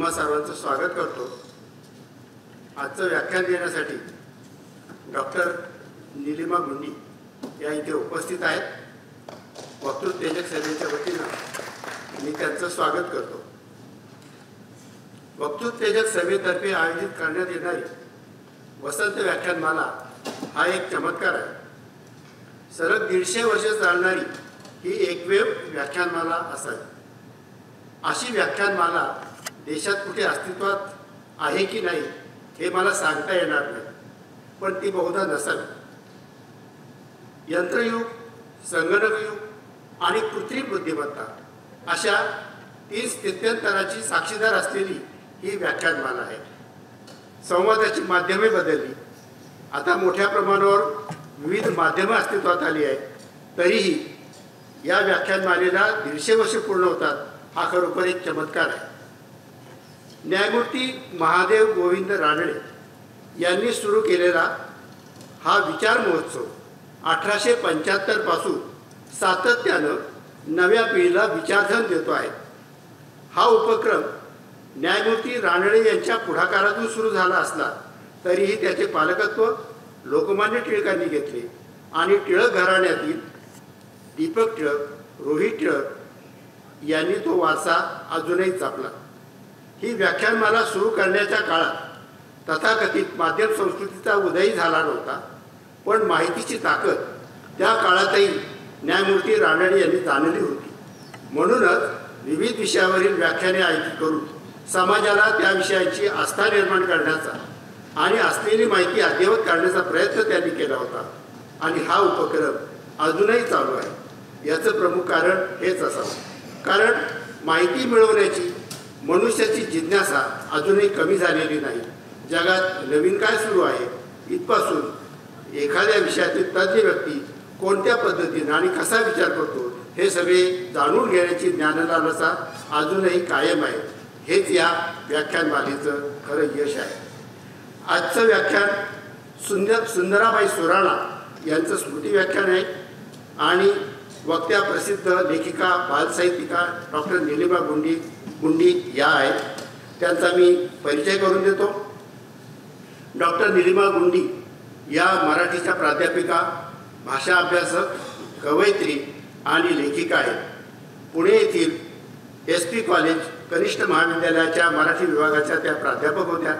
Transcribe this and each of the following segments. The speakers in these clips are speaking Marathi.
तुम्हा सर्वांचं स्वागत करतो। आजचं व्याख्यान देण्यासाठी डॉक्टर नीलिमा गुंडी या इथे उपस्थित आहेत। वक्तृत्वोत्तेजक सभेच्या वतीनं मी त्यांचं स्वागत करतो। वक्तृत्वोत्तेजक सभेतर्फे आयोजित करण्यात येणारी वसंत व्याख्यानमाला हा एक चमत्कार आहे। सलग 150 वर्षे चालणारी ही एकमेव व्याख्यानमाला असावी। अशी व्याख्यानमाला देशात कुठे अस्तित्वात आहे की नाही हे मला सांगता येणार नाही, पण ती बहुधा नसावी। यंत्रयुग, संगणकयुग आणि कृत्रिम बुद्धिमत्ता अशा 3 स्थित्यंतराची साक्षीदार असलेली ही व्याख्यानमाला आहे। संवादाची माध्यमे बदलली, आता मोठ्या प्रमाणावर विविध माध्यमे अस्तित्वात आली आहेत, तरीही या व्याख्यानमालेला 150 वर्षे पूर्ण होतात हा खरोखर एक चमत्कार आहे। न्यायमूर्ती महादेव गोविंद रानडे यांनी सुरू केलेला हा विचार महोत्सव 1875 पासून सातत्यानं नव्या पिढीला विचारधन देतो आहे। हा उपक्रम न्यायमूर्ती रानडे यांच्या पुढाकारातून सुरू झाला असला तरीही त्याचे पालकत्व लोकमान्य टिळकांनी घेतले आणि टिळक घराण्यातील दीपक टिळक, रोहित टिळक यांनी तो वारसा अजूनही जपला। ही व्याख्यानमाला सुरू करण्याच्या काळात तथाकथित माध्यम संस्कृतीचा उदय झाला नव्हता, पण माहितीची ताकद त्या काळातही न्यायमूर्ती रानडे यांनी जाणली होती। म्हणूनच विविध विषयावरील व्याख्याने आयोजित करून समाजाला त्या विषयाची आस्था निर्माण करण्याचा आणि असलेली माहिती अद्ययावत करण्याचा प्रयत्न त्यांनी केला होता आणि हा उपक्रम अजूनही चालू आहे। याचं प्रमुख कारण हेच असावं, कारण माहिती मिळवण्याची मनुष्याची जिज्ञासा अजूनही कमी झालेली नाही। जगात नवीन काय सुरू आहे इथपासून एखाद्या विषयातील तज्ज्ञ व्यक्ती कोणत्या पद्धतीने आणि कसा विचार करतो हे सगळे जाणून घेण्याची ज्ञानलालसा अजूनही कायम आहे। हेच या व्याख्यानमालेचं खरं यश आहे। आजचं व्याख्यान सुंदराबाई सुराणा यांचं स्मृती व्याख्यान आहे आणि वक्त्या प्रसिद्ध लेखिका बालसाहित्यिका डॉक्टर नीलिमा गुंडी या आहेत। त्यांचा मी परिचय करून देतो। डॉक्टर नीलिमा गुंडी या मराठीच्या प्राध्यापिका, भाषा अभ्यासक, कवयित्री आणि लेखिका आहेत। पुणे येथील SP कॉलेज कनिष्ठ महाविद्यालयाच्या मराठी विभागाच्या त्या प्राध्यापक होत्या।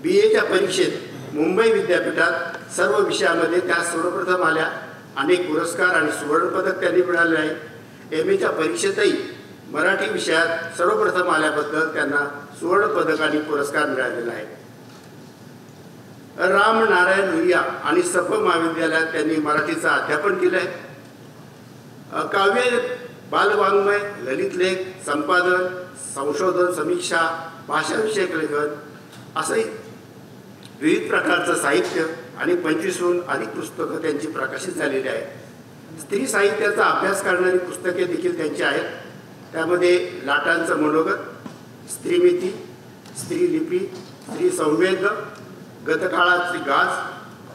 BAच्या परीक्षेत मुंबई विद्यापीठात सर्व विषयामध्ये त्या सर्वप्रथम आल्या। अनेक पुरस्कार आणि सुवर्णपदक त्यांनी मिळाले आहे। MAच्या परीक्षेतही मराठी विषयात सर्वप्रथम आल्याबद्दल त्यांना सुवर्णपदक आणि पुरस्कार मिळालेला आहे। राम नारायण रुईया आणि सप महाविद्यालयात त्यांनी मराठीचं अध्यापन केलं आहे। काव्य, बालवाङ्मय, ललित लेख, संपादन, संशोधन, समीक्षा, भाषाविषयक लेखन असंही विविध प्रकारचं साहित्य आणि 25हून अधिक पुस्तकं त्यांची प्रकाशित झालेली आहेत। स्त्री साहित्याचा अभ्यास करणारी पुस्तके देखील त्यांची आहेत। त्यामध्ये लाटांचं मनोगत, स्त्रीमिती, स्त्रीलिपी, स्त्री संवेद, गतकाळाची गाज,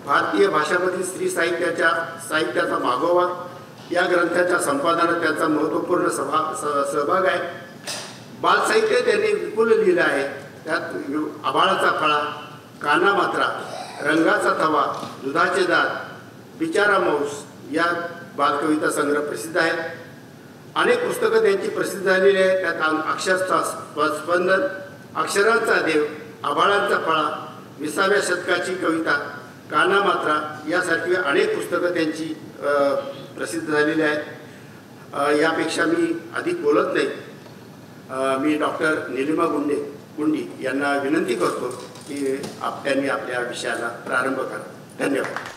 भारतीय भाषामधील स्त्री साहित्याचा मागोवा या ग्रंथाच्या संपादनात त्यांचा महत्त्वपूर्ण सहभाग आहे। बालसाहित्य त्यांनी विपुल लिहिलं आहे। त्यात आभाळाचा फळा, कानामात्रा, रंगाचा थवा, दुधाचे दात, बिचारा माऊस या बालकविता संग्रह प्रसिद्ध आहेत। अनेक पुस्तकं त्यांची प्रसिद्ध झालेली आहेत। त्यात अक्षरचा स्पंदन, अक्षरांचा देव, आभाळांचा फळा, 20व्या शतकाची कविता, कानामात्रा यासारखी अनेक पुस्तकं त्यांची प्रसिद्ध झालेली आहेत। यापेक्षा मी अधिक बोलत नाही। मी डॉक्टर नीलिमा गुंडी यांना विनंती करतो की त्यांनी आपल्या विषयाला प्रारंभ करा। धन्यवाद।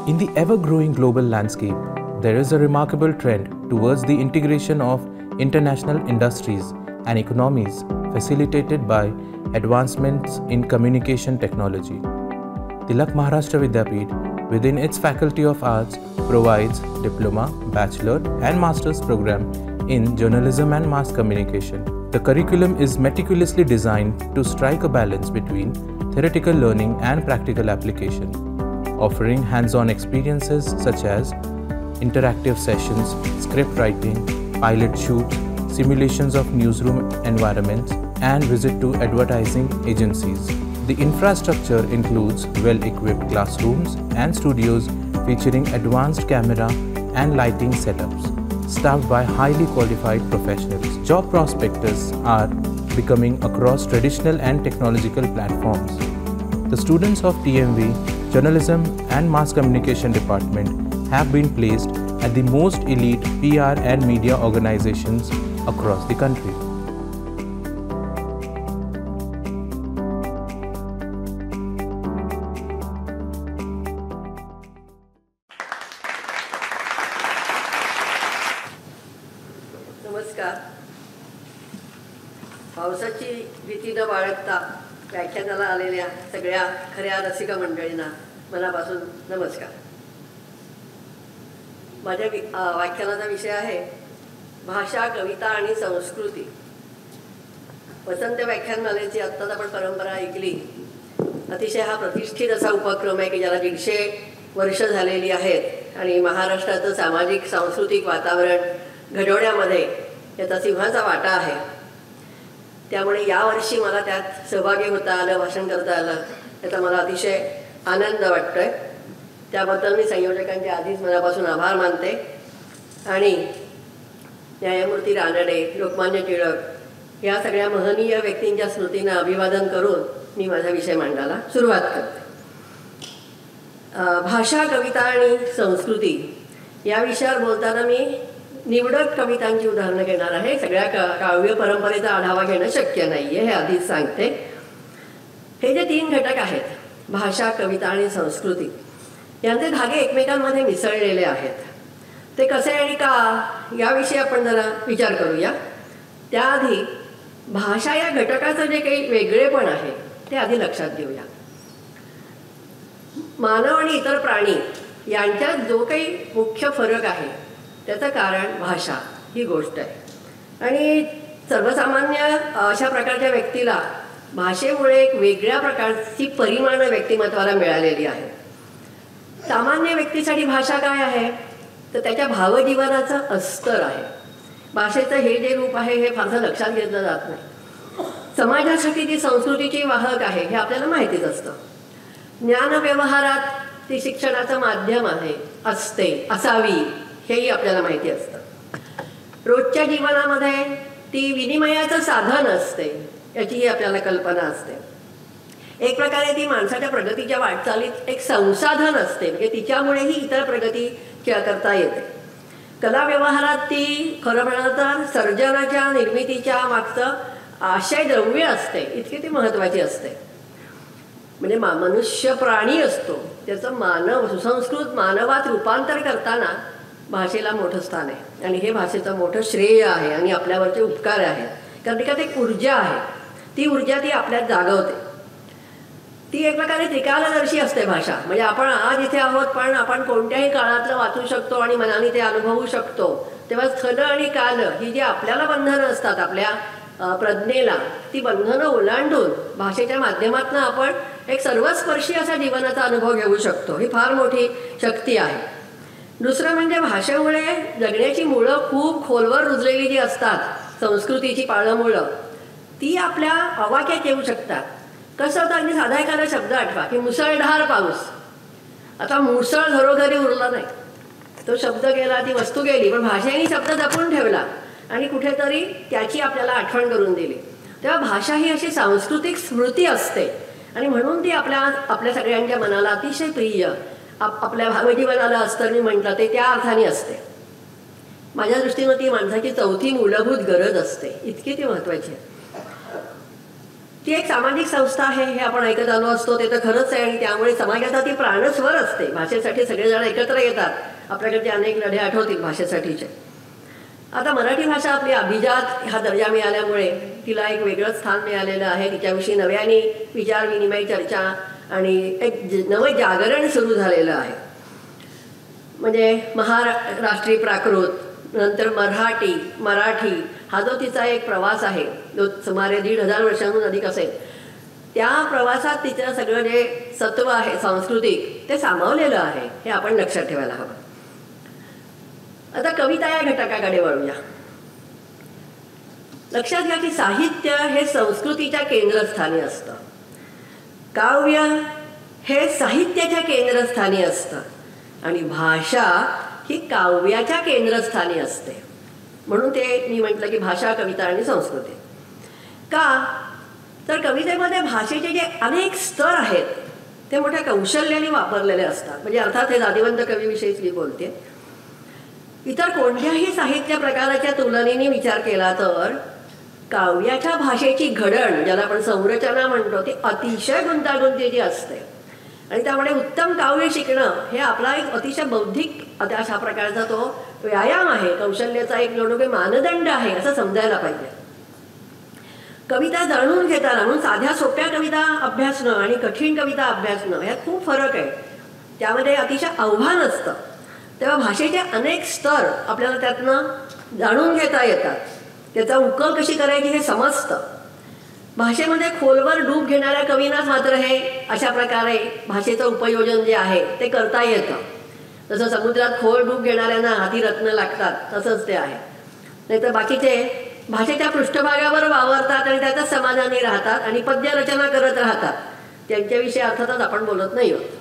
In the ever-growing global landscape, there is a remarkable trend towards the integration of international industries and economies facilitated by advancements in communication technology. Tilak Maharashtra Vidyapeeth, within its Faculty of Arts, provides diploma, bachelor and master's program in journalism and mass communication. The curriculum is meticulously designed to strike a balance between theoretical learning and practical application, offering hands-on experiences such as interactive sessions, script writing, pilot shoots, simulations of newsroom environments, and visit to advertising agencies. The infrastructure includes well-equipped classrooms and studios featuring advanced camera and lighting setups, staffed by highly qualified professionals. Job prospectus are becoming across traditional and technological platforms. The students of TMV, Journalism and Mass Communication Department have been placed at the most elite PR and media organizations across the country. नमस्कार. पावसाची भीती न बाळगता व्याख्यानाला आलेल्या सगळ्या खऱ्या रसिक मंडळींना मनापासून नमस्कार. माझ्या व्याख्यानाचा विषय आहे भाषा, कविता आणि संस्कृती. वसंत व्याख्यानमालेची आत्ताच आपण परंपरा ऐकली. अतिशय हा प्रतिष्ठित असा उपक्रम आहे की ज्याला 150 वर्ष झालेली आहेत आणि महाराष्ट्राचं सामाजिक सांस्कृतिक वातावरण घडवण्यामध्ये याचा सिंहाचा वाटा आहे. त्यामुळे यावर्षी मला त्यात सहभागी होता आलं, भाषण करता आलं, याचा मला अतिशय आनंद वाटतो आहे. त्याबद्दल मी संयोजकांचे आधीच मनापासून आभार मानते आणि न्यायमूर्ती रानडे, लोकमान्य टिळक या सगळ्या महनीय व्यक्तींच्या स्मृतींना अभिवादन करून मी माझा विषय मांडायला सुरुवात करते. भाषा, कविता आणि संस्कृती या विषयावर बोलताना मी निवडक कवितांची उदाहरणं घेणार आहे. सगळ्या काव्य परंपरेचा आढावा घेणं शक्य नाही आहे, हे आधीच सांगते. हे जे 3 घटक आहेत, भाषा, कविता आणि संस्कृती, यांचे धागे एकमेकांमध्ये मिसळलेले आहेत. ते कसे आणि का याविषयी आपण जरा विचार करूया. त्याआधी भाषा या घटकाचं जे काही वेगळेपण आहे ते आधी लक्षात घेऊया. मानव आणि इतर प्राणी यांच्यात जो काही मुख्य फरक आहे त्याचं कारण भाषा ही गोष्ट आहे. आणि सर्वसामान्य अशा प्रकारच्या व्यक्तीला भाषेमुळे एक वेगळ्या प्रकारची परिमाणं व्यक्तिमत्वाला मिळालेली आहे. सामान्य व्यक्तीसाठी भाषा काय आहे तर त्याच्या भावजीवनाचं अस्तर आहे. भाषेचं हे जे रूप आहे हे फारसं लक्षात घेतलं जात नाही. समाजासाठी ती संस्कृतीची वाहक आहे हे आपल्याला माहितीच असतं. ज्ञानव्यवहारात ती शिक्षणाचं माध्यम आहे, असते, असावी, हेही आपल्याला माहिती असतं. रोजच्या जीवनामध्ये ती विनिमयाचं साधन असते याचीही आपल्याला कल्पना असते. एक प्रकारे ती माणसाच्या प्रगतीच्या वाटचालीत एक संसाधन असते, म्हणजे तिच्यामुळेही इतर प्रगती करता येते. कला व्यवहारात ती खरं म्हणाल तर सर्जनाच्या निर्मितीच्या मागचं आशय द्रव्य असते, इतकी ती महत्त्वाची असते. म्हणजे मनुष्य प्राणी असतो, त्याचं मानव सुसंस्कृत मानवात रूपांतर करताना भाषेला मोठं स्थान आहे आणि हे भाषेचं मोठं श्रेय आहे आणि आपल्यावरचे उपकार आहेत. कारण त्यात एक ऊर्जा आहे, ती ऊर्जा ती आपल्यात जागवते. ती एक प्रकारे त्रिकालदर्शी असते भाषा. म्हणजे आपण आज इथे आहोत पण आपण कोणत्याही काळातलं वाचू शकतो आणि मनाने ते अनुभवू शकतो. तेव्हा स्थल आणि काल ही जी आपल्याला बंधनं असतात आपल्या प्रज्ञेला, ती बंधनं ओलांडून भाषेच्या माध्यमातून आपण एक सर्वस्पर्शी असा जीवनाचा अनुभव घेऊ शकतो. ही फार मोठी शक्ती आहे. दुसरं म्हणजे भाषेमुळे जगण्याची मुळं खूप खोलवर रुजलेली जी असतात, संस्कृतीची पाळंमुळं, ती आपल्या आवाक्यात येऊ शकतात. कसं होतं, अगदी साधा एखादा शब्द आठवा की मुसळधार पाऊस. आता मुसळ घरोघरी उरला नाही, तो शब्द गेला, ती वस्तू गेली, पण भाषेने शब्द जपून ठेवला आणि कुठेतरी त्याची आपल्याला आठवण करून दिली. तेव्हा भाषा ही अशी सांस्कृतिक स्मृती असते आणि म्हणून ती आपल्या सगळ्यांच्या मनाला अतिशय प्रिय, आपल्या भावजीवनाला अस्तर मी म्हटलं ते त्या अर्थाने असते. माझ्या दृष्टीनं ती माणसाची चौथी मूलभूत गरज असते, इतकी ती महत्त्वाची आहे. ती एक सामाजिक संस्था आहे हे आपण ऐकत आलो असतो, ते तर खरंच आहे. आणि त्यामुळे समाजाचा ती प्राणस्वर असते. भाषेसाठी सगळेजण एकत्र येतात. आपल्याकडचे अनेक लढे आठवतील भाषेसाठीचे. आता मराठी भाषा आपली अभिजात हा दर्जा मिळाल्यामुळे तिला एक वेगळं स्थान मिळालेलं आहे. तिच्याविषयी नव्याने विचार विनिमय चर्चा आणि एक नवं जागरण सुरू झालेलं आहे. म्हणजे महाराष्ट्रीय प्राकृत, नंतर मराठी हा जो तिचा एक प्रवास आहे जो सुमारे 1500 वर्षांहून अधिक असेल, त्या प्रवासात तिचं सगळं जे सत्व आहे सांस्कृतिक ते सामावलेलं आहे हे आपण लक्षात ठेवायला हवं. आता कविता या घटकाकडे वळूया. लक्षात घ्या की साहित्य हे संस्कृतीच्या केंद्रस्थानी असतं, काव्य हे साहित्याच्या केंद्रस्थानी असतं आणि भाषा ही काव्याच्या केंद्रस्थानी असते. म्हणून ते मी म्हटलं की भाषा, कविता आणि संस्कृती. का तर कवितेमध्ये भाषेचे जे अनेक स्तर आहेत ते मोठ्या कौशल्याने वापरलेले असतात. म्हणजे अर्थात हे जातिवंत कवीविषयीच मी बोलते. इतर कोणत्याही साहित्य प्रकाराच्या तुलनेने विचार केला तर काव्याच्या भाषेची घडण, ज्याला आपण संरचना म्हणतो, ती अतिशय गुंतागुंतीची असते. आणि त्यामुळे उत्तम काव्य शिकणं हे आपला एक अतिशय बौद्धिक अशा प्रकारचा तो व्यायाम आहे, कौशल्याचा एक जणू काही मानदंड आहे असं समजायला पाहिजे. कविता जाणून घेताना म्हणून साध्या सोप्या कविता अभ्यासणं आणि कठीण कविता अभ्यासणं यात खूप फरक आहे. त्यामध्ये अतिशय आव्हान असतं. तेव्हा भाषेचे अनेक स्तर आपल्याला त्यातनं जाणून घेता येतात. त्याचा उकल कशी करायची हे समजतं. भाषेमध्ये खोलवर डूब घेणाऱ्या कवींनाच मात्र हे अशा प्रकारे भाषेचं उपयोजन जे आहे ते करता येतं. जसं समुद्रात खोल डूब घेणाऱ्यांना हाती रत्न लागतात तसंच ते आहे. नाहीतर बाकीचे भाषेच्या पृष्ठभागावर वावरतात आणि त्यातच समाधानी राहतात आणि पद्यरचना करत राहतात. त्यांच्याविषयी अर्थातच आपण बोलत नाही आहोत.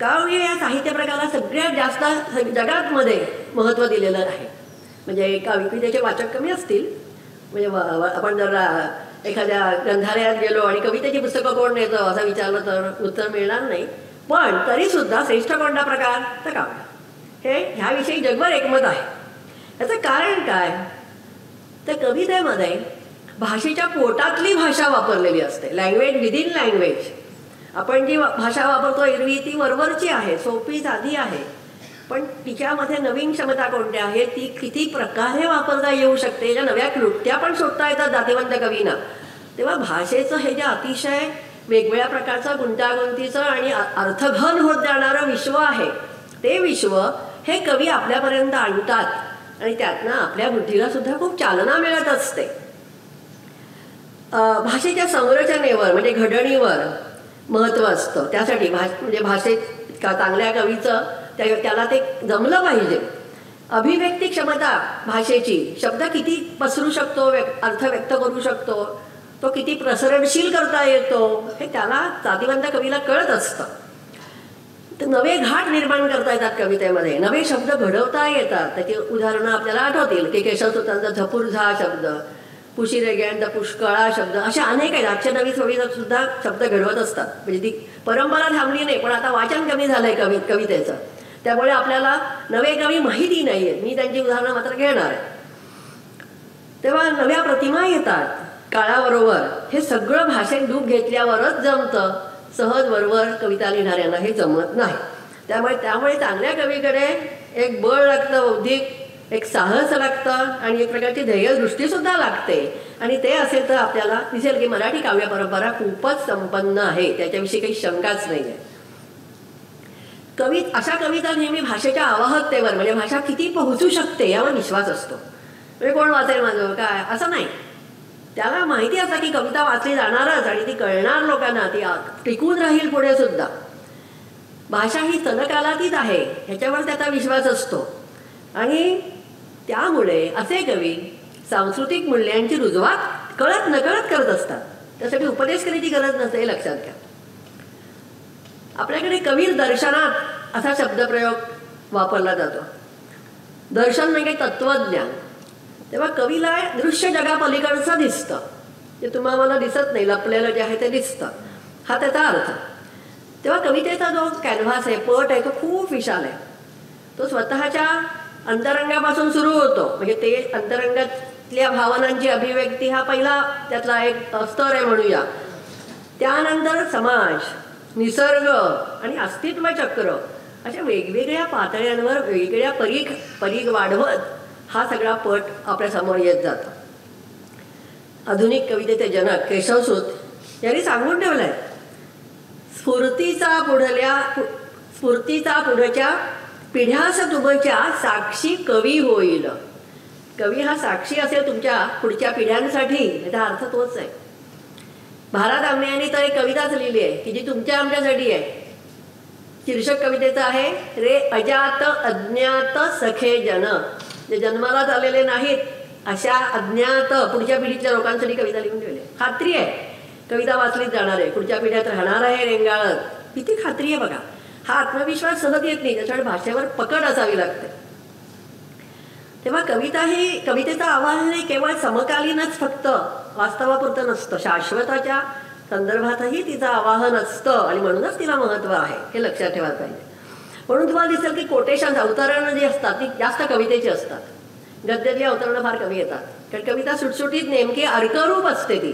काव्य या साहित्य प्रकाराला सगळ्यात जास्त जगात मध्ये महत्त्व दिलेलं आहे. म्हणजे कवितेचे वाचक कमी असतील. म्हणजे आपण जर एखाद्या ग्रंथालयात गेलो आणि कवितेची पुस्तकं कोण नेतं असं विचारलं तर उत्तर मिळणार नाही. पण तरीसुद्धा श्रेष्ठ कोणता प्रकार तर काव्य हे ह्याविषयी जगभर एकमत आहे. याचं कारण काय तर कवितेमध्ये भाषेच्या पोटातली भाषा वापरलेली असते. Language within language. आपण जी भाषा वापरतो एरवी ती वरवरची आहे, सोपी साधी आहे. पण तिच्यामध्ये नवीन क्षमता कोणत्या आहेत, ती किती प्रकारे वापरता येऊ शकते, ज्या नव्या कृत्या पण शोधता येतात जातिवंत कवींना. तेव्हा भाषेचं हे जे अतिशय वेगवेगळ्या प्रकारचं गुंतागुंतीचं आणि अर्थघन होत जाणारं विश्व आहे, ते विश्व हे कवी आपल्यापर्यंत आणतात आणि त्यातनं आपल्या बुद्धीला सुद्धा खूप चालना मिळत असते. भाषेच्या संरचनेवर म्हणजे घडणीवर महत्त्व असतं. त्यासाठी म्हणजे भाषेत चांगल्या कवीचं त्याला ते जमलं पाहिजे. अभिव्यक्ती क्षमता भाषेची, शब्द किती पसरू शकतो, अर्थ व्यक्त करू शकतो, तो किती प्रसरणशील करता येतो हे त्याला जातिवंत कवीला कळत असतं. तर नवे घाट निर्माण करता येतात कवितेमध्ये, नवे शब्द घडवता येतात. त्याची उदाहरणं आपल्याला आठवतील की केशवसुतांचा झपुर्झा शब्द, पुशिरेग्यांचा पुष्कळा शब्द, अशा अनेक आहेत. आजच्या नवीन कवीत सुद्धा शब्द घडवत असतात. म्हणजे ती परंपरा थांबली नाही, पण आता वाचन कमी झालं आहे कवितेचं. त्यामुळे आपल्याला नवे कवी माहिती नाही आहेत. मी त्यांची उदाहरणं मात्र घेणार आहे. तेव्हा नव्या प्रतिमा येतात काळाबरोबर. हे सगळं भाषेत डूब घेतल्यावरच जमतं. सहज वरवर कविता लिहिणाऱ्यांना हे जमत नाही. त्यामुळे चांगल्या कवीकडे एक बळ लागतं, बौद्धिक एक साहस लागतं आणि एक प्रकारची ध्येयदृष्टीसुद्धा लागते. आणि ते असेल तर आपल्याला दिसेल की मराठी काव्य परंपरा खूपच संपन्न आहे, त्याच्याविषयी काही शंकाच नाही आहे. अशा कविता नेहमी भाषेच्या आवाहकतेवर म्हणजे भाषा किती पोहोचू शकते यावर विश्वास असतो. म्हणजे कोण वाचेल माझं काय असं नाही. त्याला माहिती असतं की कविता वाचली जाणारच आणि ती कळणार लोकांना, ती टिकून राहील पुढे सुद्धा. भाषा ही सलकालातीत आहे ह्याच्यावर त्याचा विश्वास असतो. आणि त्यामुळे असे कवी सांस्कृतिक मूल्यांची रुजवात कळत नकळत करत असतात. त्यासाठी उपदेश करायची गरज नसते हे लक्षात घ्या. आपल्याकडे कवी दर्शनात असा शब्दप्रयोग वापरला जातो. दर्शन म्हणजे तत्वज्ञान. तेव्हा कवीला दृश्य जगापलीकडचं दिसतं, जे तुम्हाला मला दिसत नाही, लपलेलं जे आहे ते दिसतं, हा त्याचा अर्थ. तेव्हा कवितेचा जो कॅनव्हास आहे, पट आहे, तो खूप विशाल आहे. तो स्वतःच्या अंतरंगापासून सुरू होतो. म्हणजे ते अंतरंगात तिथल्या भावनांची अभिव्यक्ती हा पहिला त्यातला एक स्तर आहे म्हणूया. त्यानंतर समाज, निसर्ग आणि अस्तित्व चक्र अशा वेगवेगळ्या पातळ्यांवर वेगवेगळ्या परीघ वाढवत हा सगळा पट आपल्यासमोर येत जातो. आधुनिक कवितेचे जनक केशवसूत यांनी सांगून ठेवलं आहे, स्फूर्तीचा पुढच्या पिढ्यास तुमच्या साक्षी कवी होईल. कवी हा साक्षी असेल तुमच्या पुढच्या पिढ्यांसाठी, याचा अर्थ तोच आहे. भारत आंबे यांनी तर एक कविताच लिहिली आहे की जी तुमच्या आमच्यासाठी आहे. शीर्षक कवितेचं आहे, रे अजात अज्ञात सखे जन. जे जन्मालाच आलेले नाहीत अशा अज्ञात पुढच्या पिढीतल्या लोकांसाठी कविता लिहून ठेवली. खात्री आहे कविता वाचलीच जाणार आहे, पुढच्या पिढ्यात राहणार आहे रेंगाळत. किती खात्री आहे बघा. हा आत्मविश्वास सहज येत नाही, त्याच्यामुळे भाषेवर पकड असावी लागते. तेव्हा कवितेचं आवाहन हे केवळ समकालीनच फक्त वास्तवापुरतं नसतं, शाश्वताच्या संदर्भातही तिचं आवाहन असतं आणि म्हणूनच तिला महत्त्व आहे, हे लक्षात ठेवायला पाहिजे. म्हणून तुम्हाला दिसेल की कोटेशन अवतरणं जी असतात ती जास्त कवितेची असतात. गद्यातली अवतरणं फार कमी येतात, कारण कविता सुटसुटीत नेमकी अर्करूप असते ती,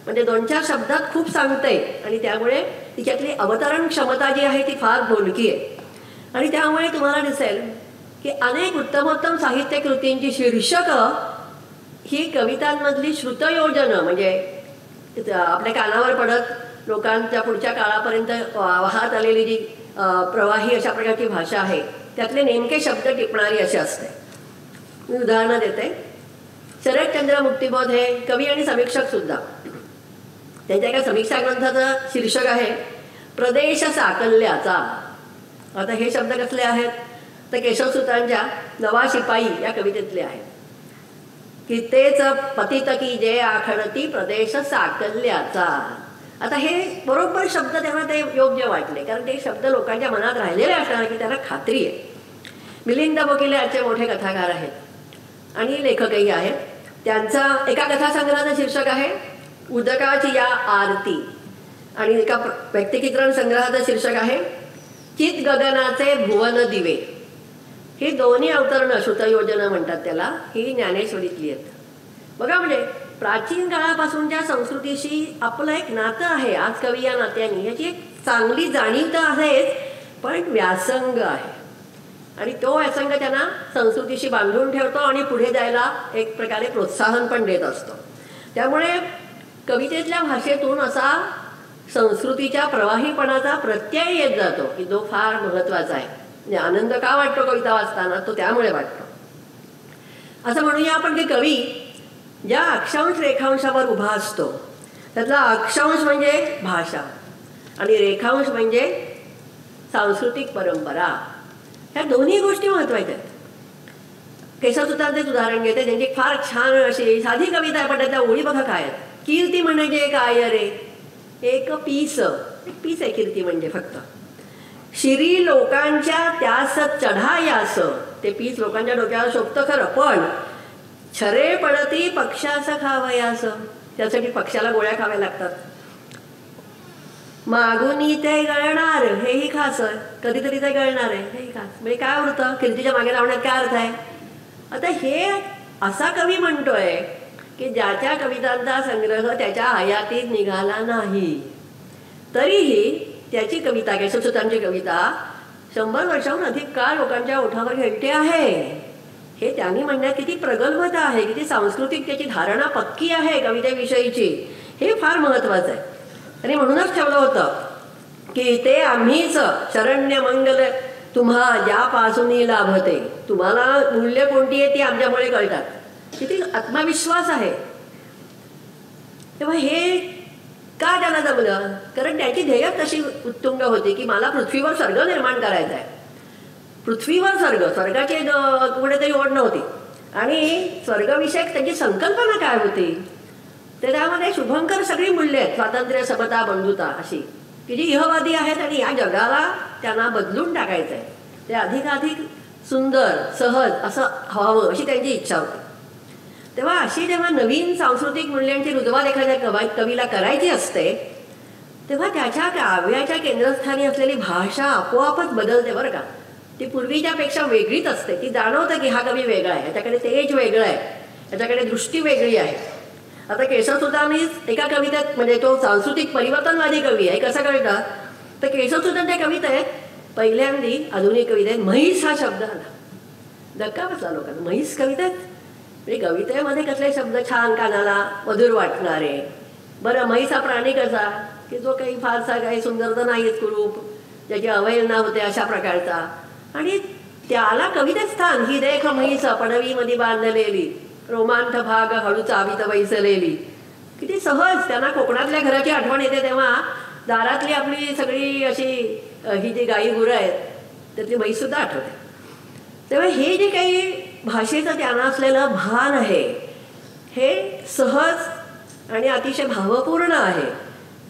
म्हणजे 2-4 शब्दात खूप सांगते आणि त्यामुळे तिच्यातली अवतरण क्षमता जी आहे ती फार बोलकी आहे. आणि त्यामुळे तुम्हाला दिसेल की अनेक उत्तमोत्तम साहित्य कृतींची शीर्षकं ही कवितांमधली श्रुतयोजनं, म्हणजे आपल्या कानावर पडत लोकांच्या पुढच्या काळापर्यंत वाहत आलेली जी प्रवाही अशा प्रकारची भाषा आहे त्यातले नेमके शब्द टिपणारी अशी असते. मी उदाहरणं देते. शरदचंद्र मुक्तिबोध हे कवी आणि समीक्षक सुद्धा. त्यांच्या एका समीक्षा ग्रंथाचं शीर्षक आहे प्रदेश साकल्याचा. आता हे शब्द कसले आहेत तर केशवसूतांच्या नवा शिपाई या कवितेतले आहेत की तेच पतित की जे आखडती प्रदेश साकल्याचा. आता हे बरोबर शब्द त्यांना ते योग्य वाटले, कारण ते शब्द लोकांच्या मनात राहिलेले असणार की त्यांना खात्री आहे. मिलिंद बोकिले आजचे मोठे कथाकार आहेत आणि लेखकही आहेत. त्यांचा एका कथासंग्रहाचं शीर्षक आहे उदकाची या आरती आणि एका व्यक्तिचित्रण संग्रहाचं शीर्षक आहे चित गगनाचे भुवन दिवे. ही दोन्ही अवतरणं श्रुतयोजना म्हणतात त्याला, ही ज्ञानेश्वरीतली आहेत. बघा, म्हणजे प्राचीन काळापासूनच्या संस्कृतीशी आपलं एक नातं आहे. आज कवी या नात्याने याची एक चांगली जाणीव तर आहेच, पण व्यासंग आहे आणि तो व्यासंग त्यांना संस्कृतीशी बांधून ठेवतो आणि पुढे जायला एक प्रकारे प्रोत्साहन पण देत असतो. त्यामुळे कवितेतल्या भाषेतून असा संस्कृतीच्या प्रवाहीपणाचा प्रत्यय येत जातो की जो फार महत्त्वाचा आहे. म्हणजे आनंद का वाटतो कविता वाचताना, तो त्यामुळे वाटतो. असं म्हणूया आपण की कवी ज्या अक्षांश रेखांशावर उभा असतो त्यातला अक्षांश म्हणजे भाषा आणि रेखांश म्हणजे सांस्कृतिक परंपरा. ह्या दोन्ही गोष्टी महत्त्वाच्या आहेत. केशवसूतांचेच उदाहरण घेते, त्यांची फार छान अशी साधी कविता आहे, पण त्यातल्या ओळी बघा काय आहेत. कीर्ती म्हणजे काय रे, एक पीस आहे कीर्ती म्हणजे फक्त. शिरी लोकांच्या त्यास चढायास, ते पीस लोकांच्या डोक्यावर शोभतं खरं, पण छरे पडती पक्षास खावयास, त्यासाठी पक्षाला गोळ्या खाव्या लागतात. मागून ते गळणार हेही खास, कधीतरी ते गळणार आहे हेही खास. म्हणजे काय होतं, कीर्तीच्या मागे लावण्यात काय अर्थ आहे. आता हे असा कवी म्हणतोय की ज्याच्या कवितांचा संग्रह त्याच्या हयातीत निघाला नाही, तरीही त्याची कविता, केशवसूतांची कविता 100 वर्षाहून अधिक काळ लोकांच्या ओठावर घंटे आहे. हे त्यांनी म्हणण्यात किती प्रगल्भता आहे, किती सांस्कृतिक त्याची धारणा पक्की आहे कवितेविषयीची, हे फार महत्त्वाचं आहे. आणि म्हणूनच ठेवलं होतं की ते आम्हीच शरण्य मंगल तुम्हा ज्यापासूनही लाभते. तुम्हाला मूल्य कोणती आहे ती आमच्यामुळे कळतात. किती आत्मविश्वास आहे. तेव्हा हे का त्याला जमलं, कारण त्याची ध्येय तशी उत्तुंग होती की मला पृथ्वीवर स्वर्ग निर्माण करायचा आहे. पृथ्वीवर स्वर्गाची कुठेतरी ओढ नव्हती आणि स्वर्गविषयक त्याची संकल्पना काय होती, तर त्यामध्ये शुभंकर सगळी मूल्य आहेत, स्वातंत्र्य, समता, बंधुता अशी, की जी इहवादी आहेत आणि या जगाला त्यांना बदलून टाकायचं आहे. ते अधिकाधिक सुंदर सहज असं व्हावं अशी त्यांची इच्छा होती. तेव्हा अशी जेव्हा नवीन सांस्कृतिक मूल्यांची रुजवात एखाद्या कवीला करायची असते तेव्हा त्याच्या काव्याच्या केंद्रस्थानी असलेली भाषा आपोआपच बदलते बरं का. ती पूर्वीच्यापेक्षा वेगळीच असते. ती जाणवतं की हा कवी वेगळा आहे, त्याच्याकडे तेज वेगळं आहे, याच्याकडे दृष्टी वेगळी आहे. आता केशवसुतांनीच एका कवितेत, म्हणजे तो सांस्कृतिक परिवर्तनवादी कवी आहे, कसं कळतं तर केशवसुतांच्या कवितेत पहिल्यांदी आधुनिक कवितेत म्हैस हा शब्द आला. धक्का बसला लोकांना, म्हैस कवितेत, म्हणजे कवितेमध्ये कसले शब्द छान कानाला मधुर वाटणारे. बरं, म्हैस हा प्राणी कसा की जो काही फारसा काही सुंदर तर नाहीच, कुरूप, ज्याची अवहेलना होते अशा प्रकारचा, आणि त्याला कवितेत स्थान. ही देख म्हैस पडवीमध्ये बांधलेली, रोमांथ भाग हळू चावीत बैसलेली. किती सहज त्यांना कोकणातल्या घराची आठवण येते, तेव्हा दारातली आपली सगळी अशी ही जी गाई गुरं आहेत त्यातली म्हैससुद्धा आठवते. तेव्हा हे जे काही भाषेचं त्यांना असलेलं भान आहे हे सहज आणि अतिशय भावपूर्ण आहे.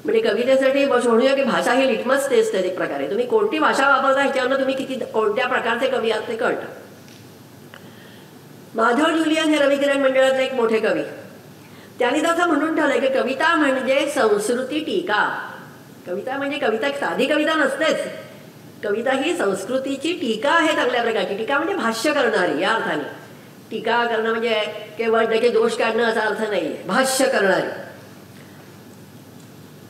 म्हणजे कवितेसाठी म्हणूया की भाषा ही लिटमस टेस्ट आहे एक प्रकारे. तुम्ही कोणती भाषा वापरता ह्याच्यावरनं तुम्ही किती कोणत्या प्रकारचे कवी आहात ते कळतं. माधव जुलियन हे रविकिरण मंडळातले एक मोठे कवी, त्यांनी तसं म्हणून ठेवलंय की कविता म्हणजे संस्कृती टीका. कविता म्हणजे कविता साधी कविता नसतेच, कविता ही संस्कृतीची टीका आहे, चांगल्या प्रकारची टीका, म्हणजे भाष्य करणारी या अर्थाने. टीका करणं म्हणजे केवळ त्याचे दोष काढणं असा अर्थ नाही, भाष्य करणारी.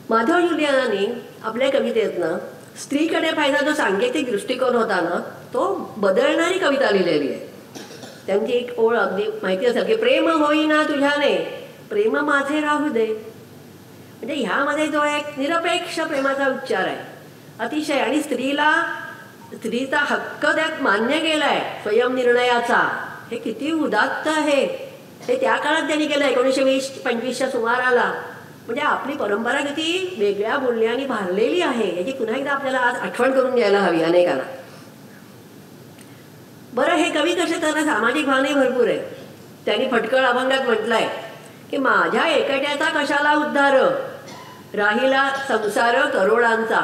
माधव जुलियनांनी आपल्या कवितेतनं स्त्रीकडे पाहिजे जो सांकेतिक दृष्टिकोन होता ना तो बदलणारी कविता लिहिलेली आहे. त्यांची एक ओळ अगदी माहिती असेल की प्रेम होईना तुझ्याने प्रेम माझे राहू दे. म्हणजे ह्यामध्ये जो एक निरपेक्ष प्रेमाचा उच्चार आहे अतिशय, आणि स्त्रीचा हक्क त्यात मान्य केलाय स्वयंनिर्णयाचा. हे किती उदात्त आहे, हे त्या काळात त्यांनी केलं 1920-25च्या सुमाराला. म्हणजे आपली परंपरा किती वेगळ्या मूल्यांनी भारलेली आहे याची पुन्हा एकदा आपल्याला आज आठवण करून द्यायला हवी अनेकांना. बरं, हे कवी कसे तर सामाजिक भावना भरपूर आहे. त्यांनी फटकळ अभंगात म्हटलंय की माझ्या एकट्याचा कशाला उद्धार राहिला संसार करोडांचा.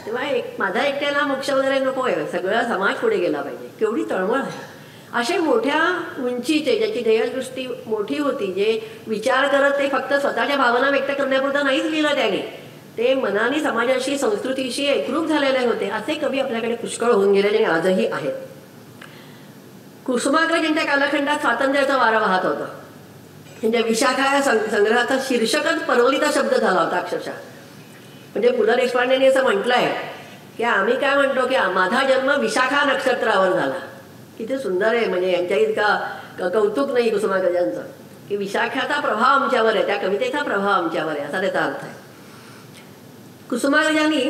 तेव्हा माझा एकट्याला मोक्ष वगैरे नको आहे, सगळा समाज पुढे गेला पाहिजे. केवढी तळमळ आहे. असे मोठ्या उंचीचे ज्याची ध्येयदृष्टी मोठी होती, जे विचार करत ते फक्त स्वतःच्या भावना व्यक्त करण्यापुरतं नाहीच लिहिलं त्याने, ते मनाने समाजाशी संस्कृतीशी एकरूप झालेले होते. असे कवी आपल्याकडे पुष्कळ होऊन गेलेले आणि आजही आहेत. कुसुमाग्रजांच्या कालखंडात स्वातंत्र्याचा वारा वाहत होता. त्यांच्या विशाखा संग्रहाचा शीर्षकच परवलीचा शब्द झाला होता अक्षरशः. म्हणजे पु ल देशपांडेंनी असं म्हटलंय की आम्ही काय म्हणतो की माझा जन्म विशाखा नक्षत्रावर झाला. किती सुंदर आहे, म्हणजे यांच्या इतका कौतुक नाही कुसुमाग्रजांचं की विशाखाचा प्रभाव आमच्यावर आहे, त्या कवितेचा प्रभाव आमच्यावर आहे असा त्याचा अर्थ आहे. कुसुमाग्रजांनी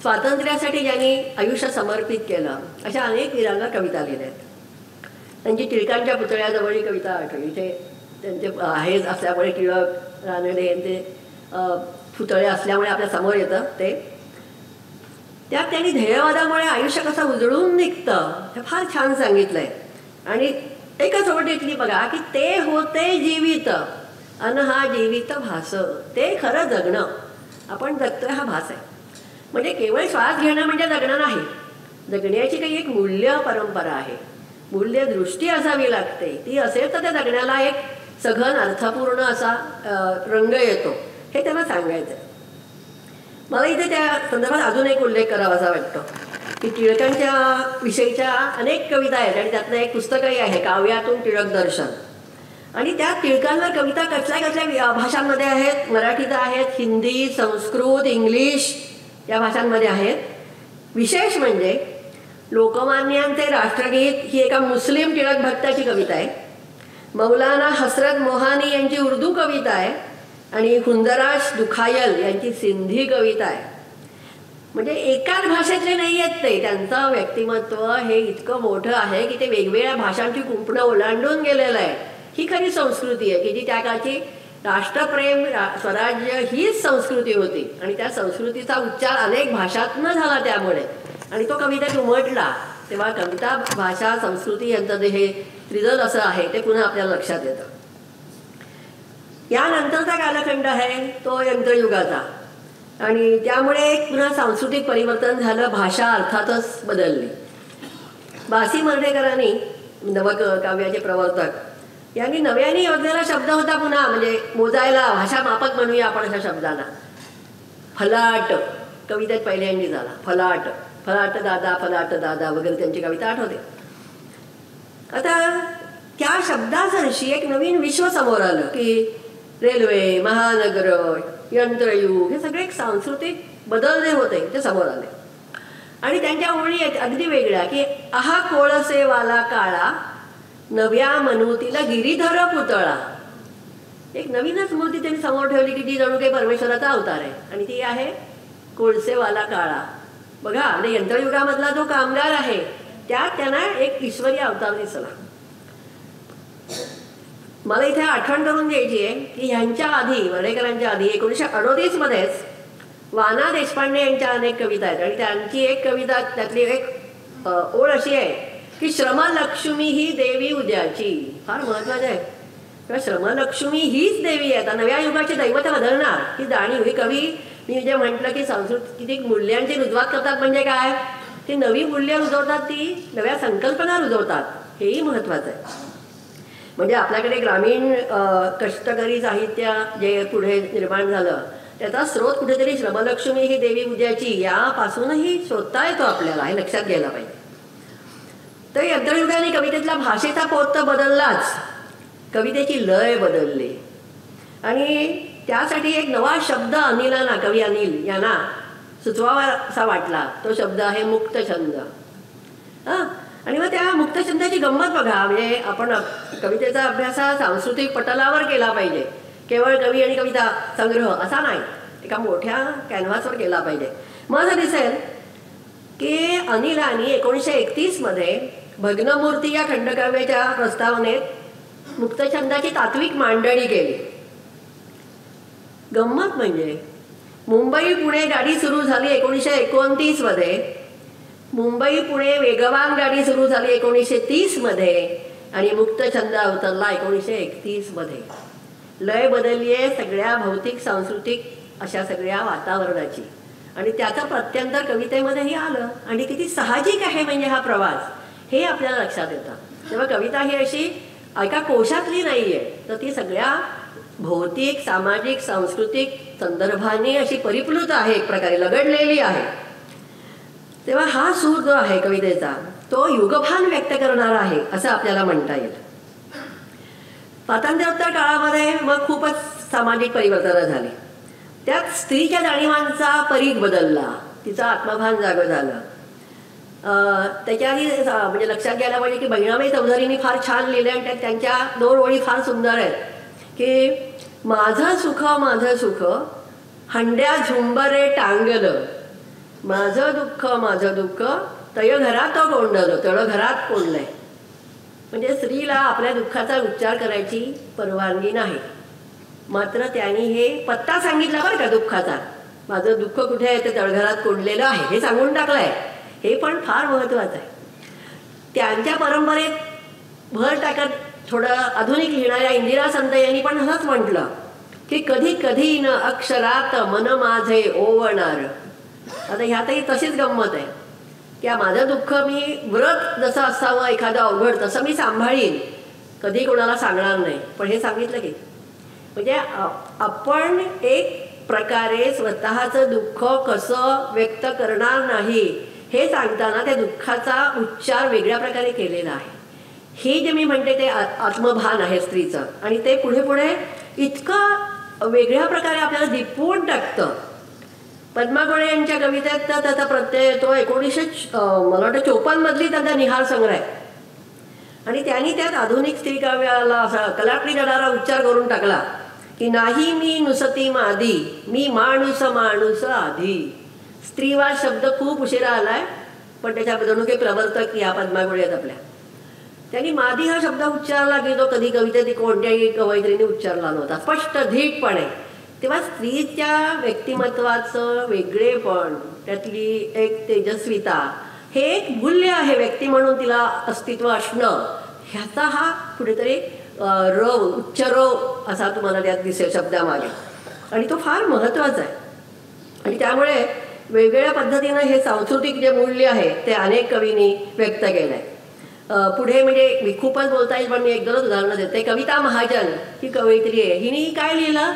स्वातंत्र्यासाठी ज्यांनी आयुष्य समर्पित केलं अशा अनेक वीरांना कविता लिहिल्या आहेत. त्यांची टिळकांच्या पुतळ्याजवळ ही कविता आठवली. इथे त्यांचे हे असल्यामुळे टिळक रानडे यांचे पुतळे असल्यामुळे आपल्या समोर येतं ते. त्यात त्यांनी ध्येयवादामुळे आयुष्य कसं उजळून निघतं हे फार छान सांगितलंय. आणि एकच ओळ घेतली बघा की ते होते जीवित अन हा जीवित भास. ते खरं जगणं, आपण जगतोय हा भास आहे. म्हणजे केवळ श्वास घेणं म्हणजे जगणं नाही, जगण्याची काही एक मूल्य परंपरा आहे, मूल्य दृष्टी असावी लागते. ती असेल तर त्या जगण्याला एक सघन अर्थपूर्ण असा रंग येतो, हे त्यांना सांगायचं आहे. मला इथे त्या संदर्भात अजून एक उल्लेख करावासा वाटतो की टिळकांच्या विषयीच्या अनेक कविता आहेत आणि त्यातनं एक पुस्तकही आहे काव्यातून टिळक दर्शन. आणि त्या टिळकांवर कविता कसल्या कसल्या भाषांमध्ये आहेत, मराठीत आहेत, हिंदी, संस्कृत, इंग्लिश या भाषांमध्ये आहेत. विशेष म्हणजे लोकमान्यांचे राष्ट्रगीत ही एका मुस्लिम टिळक भक्ताची कविता आहे. मौलाना हसरत मोहानी यांची उर्दू कविता आहे आणि हुंदराज दुखायल यांची सिंधी कविता आहे. म्हणजे एकाच भाषेतले नाही आहेत ते. त्यांचं व्यक्तिमत्व हे इतकं मोठं आहे की ते वेगवेगळ्या भाषांची कुंपणं ओलांडून गेलेलं आहे. ही खरी संस्कृती आहे की जी त्या काळची राष्ट्रप्रेम स्वराज्य हीच संस्कृती होती आणि त्या संस्कृतीचा उच्चार अनेक भाषातनं झाला त्यामुळे. आणि तो कवितेत उमटला तेव्हा कविता, भाषा, संस्कृती यांचं जे हे त्रिदल असं आहे ते पुन्हा आपल्याला लक्षात येतं. यानंतरचा कालखंड आहे तो यंत्रयुगाचा आणि त्यामुळे एक पुन्हा सांस्कृतिक परिवर्तन झालं. भाषा अर्थातच बदलली. बासी मर्ढेकरांनी, नवक काव्याचे प्रवर्तक, यांनी नव्याने योजलेला शब्द होता पुन्हा, म्हणजे मोजायला भाषा मापक म्हणूया आपण अशा शब्दाला, फलाट. कवितेत पहिल्यांदी झाला फलाट. फलाट दादा, फलाट दादा वगैरे त्यांची कविता आठवते. आता त्या शब्दासरशी एक नवीन विश्व समोर आलं की रेल्वे, महानगर, यंत्रयुग हे सगळे एक सांस्कृतिक बदल जे होते ते समोर आले. आणि त्यांच्या ओळी अगदी वेगळ्या की आहा कोळसे वाला काळा नव्या मनूतीला गिरीधर पुतळा. एक नवीनच मूर्ती त्यांनी समोर ठेवली की जी जणू काही परमेश्वराचा अवतार आहे आणि ती आहे कोळसेवाला काळा. बघा म्हणजे यंत्रयुगामधला जो कामगार आहे त्यात त्यांना एक ईश्वरी अवतार दिसला. मला इथे आठवण करून द्यायची आहे की ह्यांच्या आधी वर्डेकरांच्या आधी 1938 मध्येच वाना देशपांडे यांच्या अनेक कविता आहेत आणि त्यांची एक कविता त्यातली एक ओळ अशी आहे की श्रमलक्ष्मी ही देवी उद्याची. फार महत्वाचं आहे किंवा श्रमलक्ष्मी हीच देवी आहे. आता नव्या युगाची दैवत बदलणार ही जाणीव. ही कवी मी जे म्हटलं की सांस्कृतिक मूल्यांची रुजवात करतात म्हणजे काय, ती नवी मूल्य रुजवतात, ती नव्या संकल्पना रुजवतात. हेही महत्वाचं आहे. म्हणजे आपल्याकडे ग्रामीण कष्टकरी साहित्य जे पुढे निर्माण झालं त्याचा स्रोत कुठेतरी श्रमलक्ष्मी ही देवी उद्याची यापासूनही शोधता येतो आपल्याला. हे लक्षात घ्यायला पाहिजे. तर यंत्रयुगाने कवितेतला भाषेचा पोत तर बदललाच, कवितेची लय बदलली आणि त्यासाठी एक नवा शब्द अनिलांना, कवी अनिल यांना सुचवावा असा वाटला. तो शब्द आहे मुक्तछंद. आणि मग त्या मुक्तछंदाची गंमत बघा. म्हणजे आपण कवितेचा अभ्यास हा सांस्कृतिक पटलावर केला पाहिजे. केवळ कवी आणि कविता संग्रह असा नाही, एका मोठ्या कॅनव्हासवर केला पाहिजे. मग असं दिसेल की अनिलांनी 1931 मध्ये भग्नमूर्ती या खंडकाव्याच्या प्रस्तावनेत मुक्तछंदाची तात्विक मांडणी केली. गंमत म्हणजे मुंबई पुणे गाडी सुरू झाली 1929 मध्ये, मुंबई पुणे वेगवान गाडी सुरू झाली 1930 मध्ये आणि मुक्तछंद अवतरला 1931 मध्ये. लय बदलली आहे सगळ्या भौतिक सांस्कृतिक अशा सगळ्या वातावरणाची आणि त्याचं प्रत्यंतर कवितेमध्येही आलं. आणि किती साहजिक आहे म्हणजे हा प्रवास हे आपल्याला लक्षात येतं. तेव्हा कविता ही अशी एका कोशातली नाही आहे, तर ती सगळ्या भौतिक सामाजिक सांस्कृतिक संदर्भांनी अशी परिप्लुत आहे, एक प्रकारे लगडलेली आहे. तेव्हा हा सूर जो आहे कवितेचा तो युगभान व्यक्त करणारा आहे असं आपल्याला म्हणता येईल. स्वातंत्र्योत्तर काळामध्ये मग खूपच सामाजिक परिवर्तनं झाली. त्यात स्त्रीच्या जाणीवांचा परीघ बदलला, तिचं आत्मभान जागं झालं. त्याच्या आधी म्हणजे लक्षात घ्यायला पाहिजे की बहिणाबाई चौधरींनी फार छान लिहिले आणि त्यात त्यांच्या 2 ओळी फार सुंदर आहेत की माझं सुख हंड्या झुंबरे टांगलं, माझं दुःख तय घरात कोंडलं, तळ घरात कोंडलंय. म्हणजे स्त्रीला आपल्या दुःखाचा उच्चार करायची परवानगी नाही. मात्र त्यांनी हे पत्ता सांगितला बरं का दुःखाचा. माझं दुःख कुठे आहे ते तळघरात कोंडलेलं आहे हे सांगून टाकलंय. हे पण फार महत्वाचं आहे. त्यांच्या परंपरेत भर टाकत थोडं आधुनिक लिहिणाऱ्या इंदिरा संत यांनी पण असंच म्हटलं की कधी कधी न अक्षरात मन माझे ओवणार. आता ह्यातही तशीच गंमत आहे की माझं दुःख मी व्रत जसं असावं एखादं अवघड तसं मी सांभाळीन, कधी कोणाला सांगणार नाही. पण हे सांगितलं की म्हणजे आपण एक प्रकारे स्वतःचं दुःख कसं व्यक्त करणार नाही हे सांगताना त्या दुःखाचा उच्चार वेगळ्या प्रकारे केलेला आहे. हे जे मी म्हणते ते आत्मभान आहे स्त्रीचं आणि ते पुढे पुढे इतकं वेगळ्या प्रकारे आपल्याला दिपवून टाकतं. पद्मा गोळे यांच्या कवितेत तर त्याचा प्रत्यय येतो 1954 मधली त्यांचा निहार संग्रह आहे आणि त्यांनी त्यात आधुनिक स्त्री काव्याला असा कलाटणी करणारा उच्चार करून टाकला की नाही मी नुसती मादी, मी माणूस आधी. स्त्रीवाद शब्द खूप उशिरा आलाय पण त्याच्या जणू प्रवर्तक या पद्मा गोळे आहेत आपल्या. त्यांनी मादी हा शब्द उच्चारला की जो कधी कवितेत कोणत्याही कवयित्रीने उच्चारला नव्हता स्पष्ट धीटपणे. तेव्हा स्त्रीच्या व्यक्तिमत्वाचं वेगळेपण, त्यातली एक तेजस्विता हे एक मूल्य आहे. व्यक्ती म्हणून तिला अस्तित्व असणं ह्याचा हा कुठेतरी रव उच्च रव असा तुम्हाला त्यात दिसेल शब्दामागे आणि तो फार महत्त्वाचा आहे. आणि त्यामुळे वेगवेगळ्या पद्धतीनं हे सांस्कृतिक जे मूल्य आहे ते अनेक कवींनी व्यक्त केलं आहे. पुढे म्हणजे मी खूपच बोलता येईल पण मी 1-2 उदाहरणं देते. कविता महाजन ही कवयित्री आहे. हिने काय लिहिलं,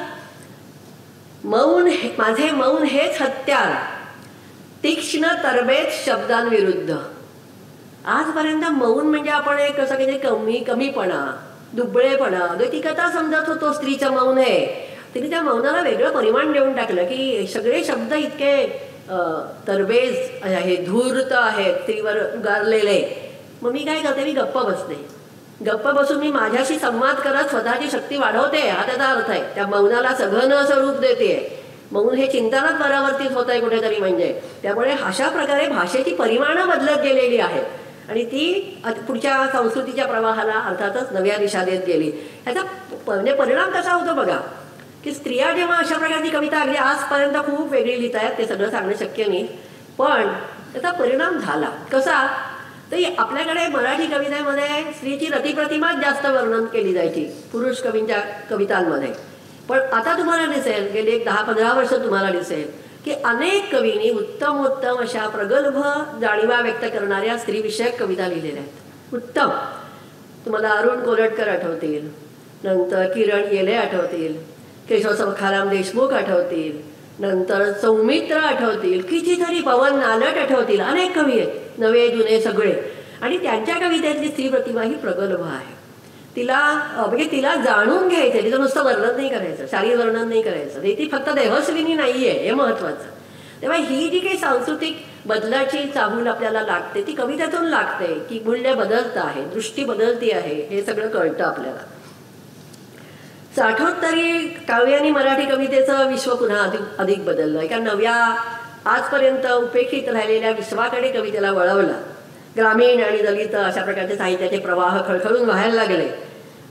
माझे मौन हेच हत्यार, तीक्ष्ण तरबेज शब्दांविरुद्ध. आजपर्यंत मौन म्हणजे आपण एक कसं काही कमीपणा, दुबळेपणा, दैतिकता समजत होतो. स्त्रीचं मौन आहे. तिने त्या मौनाला वेगळं परिमाण देऊन टाकलं की सगळे शब्द इतके तरबेज आहे, धूर्त आहेत, स्त्रीवर उगारलेले. मग मी काय करते, मी गप्प बसते. गप्प बसून मी माझ्याशी संवाद करत स्वतःची शक्ती वाढवते, हा त्याचा अर्थ आहे. त्या मौनाला सघन असं रूप देते. मौन हे चिंतनात परावर्तित होत आहे कुठेतरी. म्हणजे त्यामुळे अशा प्रकारे भाषेची परिमाणं बदलत गेलेली आहेत आणि ती पुढच्या संस्कृतीच्या प्रवाहाला अर्थातच नव्या दिशा देत गेली. ह्याचा म्हणजे परिणाम कसा होतो बघा, की स्त्रिया जेव्हा अशा प्रकारची कविता अगदी आजपर्यंत खूप वेगळी लिहित आहेत, ते सगळं सांगणं शक्य नाही, पण त्याचा परिणाम झाला कसा, तर आपल्याकडे मराठी कवितेमध्ये स्त्रीची रतिप्रतिमाच जास्त वर्णन केली जायची पुरुष कवींच्या कवितांमध्ये. पण आता तुम्हाला दिसेल, गेली एक 10-15 वर्ष तुम्हाला दिसेल की अनेक कवींनी उत्तम उत्तम अशा प्रगल्भ जाणीवा व्यक्त करणाऱ्या स्त्रीविषयक कविता लिहिलेल्या आहेत. उत्तम. तुम्हाला अरुण कोलटकर आठवतील, नंतर किरण येले आठवतील, केशव सखाराम देशमुख आठवतील, नंतर सौमित्र आठवतील, कितीतरी पवन नालट आठवतील. अनेक कवी आहेत, नवे जुने सगळे. आणि त्यांच्या कवितेतली स्त्री प्रतिमा ही प्रगल्भ आहे. तिला म्हणजे तिला जाणून घ्यायचं, तिचं नुसतं वर्णन नाही करायचं, शारीर वर्णन नाही करायचं, ती फक्त देहस्विनी नाही आहे, हे महत्त्वाचं. तेव्हा ही जी काही सांस्कृतिक बदलाची चाहूल आपल्याला लागते ती कवितेतून लागते, की मूल्य बदलतं आहे, दृष्टी बदलती आहे, हे सगळं कळतं आपल्याला. 60 काव्यांनी मराठी कवितेचं विश्व पुन्हा अधिक बदललं. एका नव्या आजपर्यंत उपेक्षित राहिलेल्या विश्वाकडे कवितेला वळवलं. ग्रामीण आणि दलित अशा प्रकारचे साहित्याचे प्रवाह खळखळून व्हायला लागले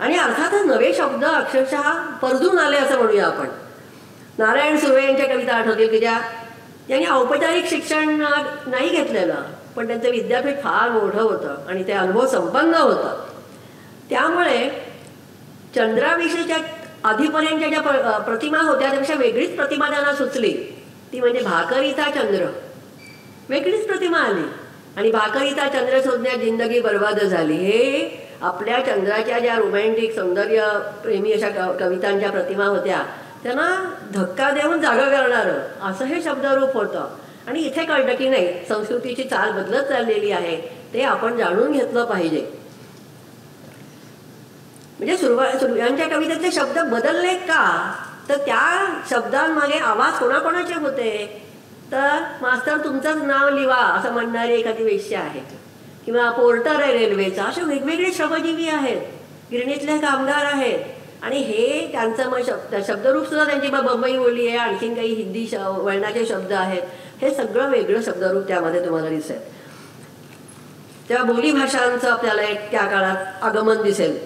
आणि अर्थातच नवे शब्द अक्षरशः परदून आले असं म्हणूया आपण. नारायण सुर्वे यांच्या कविता आठवतील की त्यांनी औपचारिक शिक्षण नाही घेतलेलं, पण त्यांचं विद्यापीठ फार मोठं होतं आणि ते अनुभव संपन्न होतं. त्यामुळे चंद्राविषयीच्या आधीपर्यंतच्या ज्या प्रतिमा होत्या त्यापेक्षा वेगळीच प्रतिमा त्यांना सुचली. ती म्हणजे भाकरीचा चंद्र. वेगळीच प्रतिमा आली आणि भाकरीचा चंद्र शोधण्यात जिंदगी बर्बाद झाली. हे आपल्या चंद्राच्या ज्या रोमॅन्टिक सौंदर्य प्रेमी अशा कवितांच्या प्रतिमा होत्या त्यांना धक्का देऊन जागा करणारं असं हे शब्दरूप होतं. आणि इथे कळतं की नाही, संस्कृतीची चाल बदलत चाललेली आहे, ते आपण जाणून घेतलं पाहिजे. म्हणजे सुरुवातीच्या कवितेतले शब्द बदलले का, तर त्या शब्दांमागे आवाज कोणाकोणाचे होते, तर मास्तर तुमचंच नाव लिवा असं म्हणणारी एखादी वेश्या आहे किंवा पोर्टर आहे रेल्वेचा. असे वेगवेगळे श्रमजीवी आहेत, गिरणीतले कामगार आहेत आणि हे त्यांचं मग शब्दरूप सुद्धा त्यांची बंबई बोली आहे, आणखीन काही हिंदी वळणाचे शब्द आहेत. हे सगळं वेगळं शब्दरूप त्यामध्ये तुम्हाला दिसेल. तेव्हा बोलीभाषांचं आपल्याला त्या काळात आगमन दिसेल.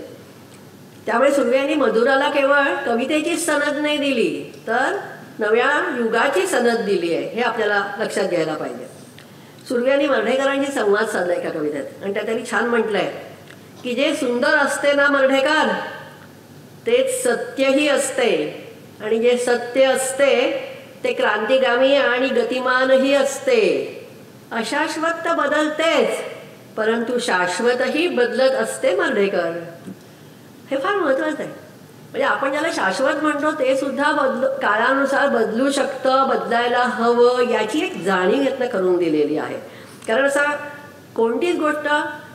त्यामुळे सुर्वे यांनी मधुराला केवळ कवितेची सनद नाही दिली, तर नव्या युगाची सनद दिली आहे, हे आपल्याला लक्षात घ्यायला पाहिजे. सुर्वे यांनी मर्ढेकरांशी संवाद साधला एका कवितेत आणि त्यात त्यांनी छान म्हटलंय की जे सुंदर असते ना मर्ढेकर तेच सत्यही असते आणि जे सत्य असते ते क्रांतिगामी आणि गतिमानही असते. अशाश्वत तर बदलतेच, परंतु शाश्वतही बदलत असते मर्ढेकर. हे फार महत्त्वाचं आहे. म्हणजे आपण ज्याला शाश्वत म्हणतो ते सुद्धा काळानुसार बदलू शकतं, बदलायला हवं, याची एक जाणीव यातनं करून दिलेली आहे. कारण असं कोणतीच गोष्ट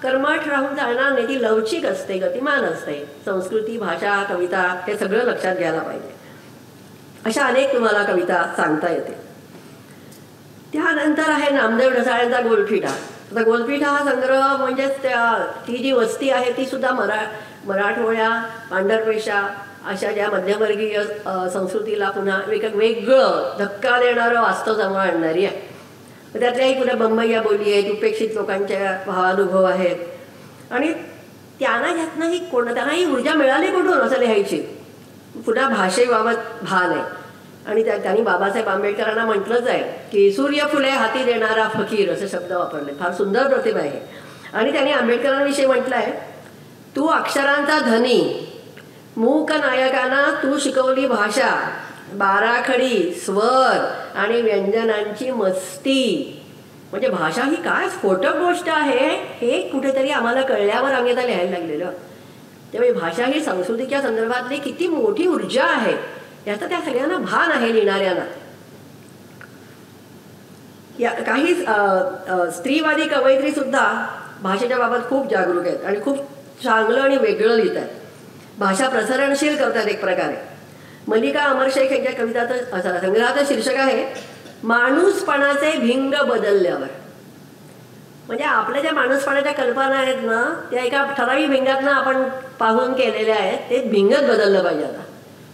कर्मठ राहून चालणार नाही, ती लवचिक असते, गतिमान असते. संस्कृती, भाषा, कविता हे सगळं लक्षात घ्यायला पाहिजे. अशा अनेक तुम्हाला कविता सांगता येते. त्यानंतर आहे नामदेव ढसाळ्यांचा गोलफिटा. आता गोलफिटा हा संग्रह म्हणजेच ती जी वस्ती आहे ती सुद्धा मराठमोळ्या, पांढरपेशा अशा ज्या मध्यमवर्गीय संस्कृतीला पुन्हा वेगळं धक्का देणारं वास्तव समोर आणणारी आहे. त्यातल्याही पुन्हा बंबईया बोली आहेत, उपेक्षित लोकांच्या भावानुभव आहेत आणि त्यांनाही ऊर्जा मिळाली कुठून असं लिहायची. पुन्हा भाषेबाबत भान आहे आणि त्यांनी बाबासाहेब आंबेडकरांना म्हटलंच आहे की सूर्य फुले हाती देणारा फकीर असे शब्द वापरले. फार सुंदर प्रतिभा आहे. आणि त्यांनी आंबेडकरांविषयी म्हटलं आहे, तू अक्षरांचा धनी, मूक नायकांना तू शिकवली भाषा, बाराखडी, स्वर आणि व्यंजनांची मस्ती. म्हणजे भाषा ही काय स्फोटक गोष्ट आहे हे कुठेतरी आम्हाला कळल्यावर आम्ही आता लिहायला लागलेलं. त्यामुळे भाषा ही संस्कृतीच्या संदर्भातली किती मोठी ऊर्जा आहे याचं त्या सगळ्यांना भान आहे लिहिणाऱ्यांना. काही स्त्रीवादी कवयित्री सुद्धा भाषेच्या बाबत खूप जागरूक आहेत आणि खूप चांगलं आणि वेगळं लिहितात. भाषा प्रसारणशील करतात एक प्रकारे. मल्लिका अमर शेख यांच्या कविताचं संग्रहाचं शीर्षक आहे माणूसपणाचे भिंग बदलल्यावर. म्हणजे आपल्या ज्या माणूसपणाच्या कल्पना आहेत ना त्या एका ठराविक भिंगातनं आपण पाहून केलेल्या आहेत. ते भिंगच बदललं पाहिजे. आता